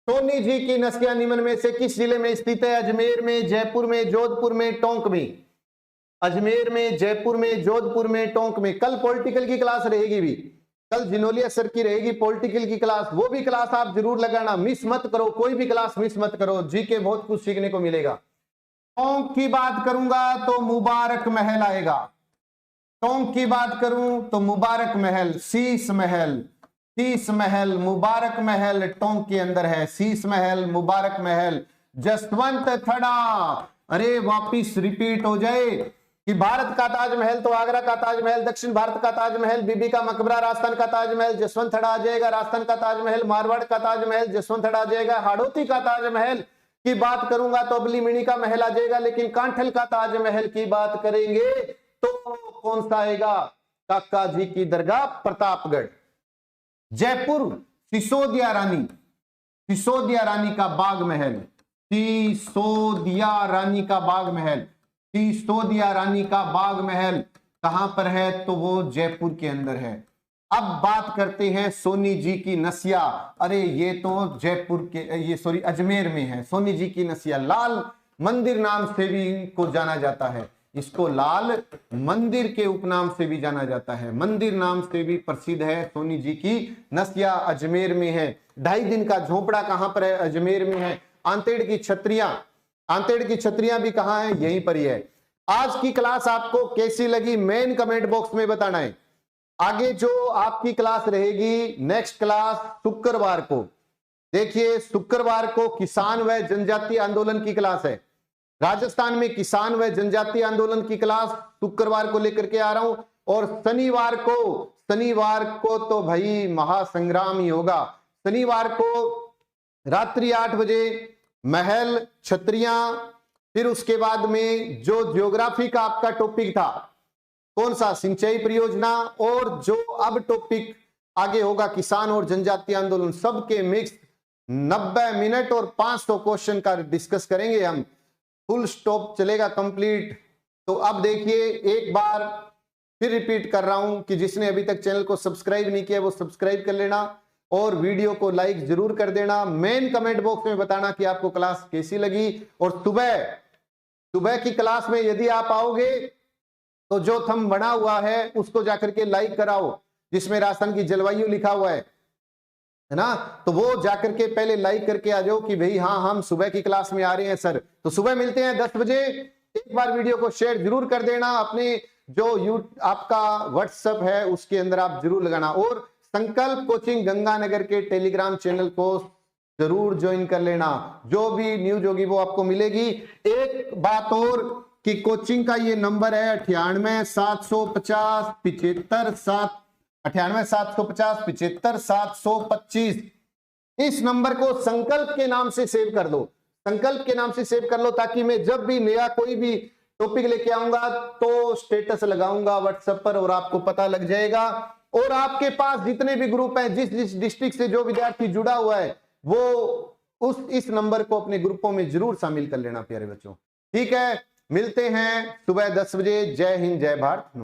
सोनी जी की नस्कियां निम्न में से किस जिले में स्थित है? अजमेर में, जयपुर में, जोधपुर में, टोंक में। अजमेर में, जयपुर में, जोधपुर में, टोंक में। कल पॉलिटिकल की क्लास रहेगी भी, कल जिनोलिया सर की रहेगी पॉलिटिकल की क्लास, वो भी क्लास आप जरूर लगाना, मिस मत करो, कोई भी क्लास मिस मत करो, जी के बहुत कुछ सीखने को मिलेगा। टोंक की बात करूंगा तो मुबारक महल आएगा, टोंक की बात करूं तो मुबारक महल, शीश महल, शीश महल, मुबारक महल टोंक के अंदर है, शीश महल, मुबारक महल, जसवंत थड़ा। अरे वापिस रिपीट हो जाए कि भारत का ताजमहल तो आगरा का ताजमहल, दक्षिण भारत का ताजमहल बीबी का मकबरा, राजस्थान का ताजमहल जसवंत थड़ा आ जाएगा, राजस्थान का ताजमहल मारवाड़ का ताजमहल जसवंत थड़ा आ जाएगा, हाड़ौती का ताजमहल की बात करूंगा तो अबलीमणि का महल आ जाएगा, लेकिन कांठल का ताजमहल की बात करेंगे तो कौन सा आएगा? काका जी की दरगाह प्रतापगढ़। जयपुर सिसोदिया रानी, सिसोदिया रानी का बाग महल, सिसोदिया रानी का बाग महल, सिसोदिया रानी का बाग महल कहां पर है? तो वो जयपुर के अंदर है। अब बात करते हैं सोनी जी की नसिया। अरे ये तो जयपुर के, ये सॉरी अजमेर में है। सोनी जी की नसिया लाल मंदिर नाम से भी को जाना जाता है, इसको लाल मंदिर के उपनाम से भी जाना जाता है, मंदिर नाम से भी प्रसिद्ध है। सोनी जी की नसिया अजमेर में है। 2.5 दिन का झोपड़ा कहां पर है? अजमेर में है। आंतेड़ की छतरियां, आंतेड़ की छतरियां भी कहां है? यहीं पर ही है। आज की क्लास आपको कैसी लगी मेन कमेंट बॉक्स में बताना है। आगे जो आपकी क्लास रहेगी, नेक्स्ट क्लास शुक्रवार को, देखिए शुक्रवार को किसान व जनजातीय आंदोलन की क्लास है। राजस्थान में किसान व जनजातीय आंदोलन की क्लास शुक्रवार को लेकर के आ रहा हूं। और शनिवार को तो भाई महासंग्राम ही होगा। शनिवार को रात्रि 8 बजे महल, छतरियां, फिर उसके बाद में जो ज्योग्राफी का आपका टॉपिक था, कौन सा? सिंचाई परियोजना, और जो अब टॉपिक आगे होगा किसान और जनजातीय आंदोलन, सबके मिक्स 90 मिनट और 500 क्वेश्चन का डिस्कस करेंगे हम। फुल स्टॉप चलेगा कंप्लीट। तो अब देखिए, एक बार फिर रिपीट कर रहा हूं कि जिसने अभी तक चैनल को सब्सक्राइब नहीं किया वो सब्सक्राइब कर लेना और वीडियो को लाइक जरूर कर देना। मेन कमेंट बॉक्स में बताना कि आपको क्लास कैसी लगी। और सुबह की क्लास में यदि आप आओगे तो जो थंब बना हुआ है उसको जाकर के लाइक कराओ, जिसमें राजस्थान की जलवायु लिखा हुआ है ना, तो वो जाकर के पहले लाइक करके आ जाओ कि भाई हाँ हम सुबह की क्लास में आ रहे हैं सर। तो सुबह मिलते हैं 10 बजे। एक बार वीडियो को शेयर जरूर कर देना, अपने जो आपका व्हाट्सएप है उसके अंदर आप जरूर लगाना। और संकल्प कोचिंग गंगानगर के टेलीग्राम चैनल को जरूर ज्वाइन कर लेना, जो भी न्यूज होगी वो आपको मिलेगी। एक बात और कि कोचिंग का ये नंबर है 98 750 इस नंबर को संकल्प के नाम से सेव कर लो, संकल्प के नाम से सेव कर लो, ताकि मैं जब भी नया कोई भी टॉपिक लेके आऊंगा तो स्टेटस लगाऊंगा व्हाट्सएप पर और आपको पता लग जाएगा। और आपके पास जितने भी ग्रुप हैं, जिस डिस्ट्रिक्ट से जो विद्यार्थी जुड़ा हुआ है, वो इस नंबर को अपने ग्रुपों में जरूर शामिल कर लेना प्यारे बच्चों। ठीक है, मिलते हैं सुबह 10 बजे। जय हिंद, जय भारत।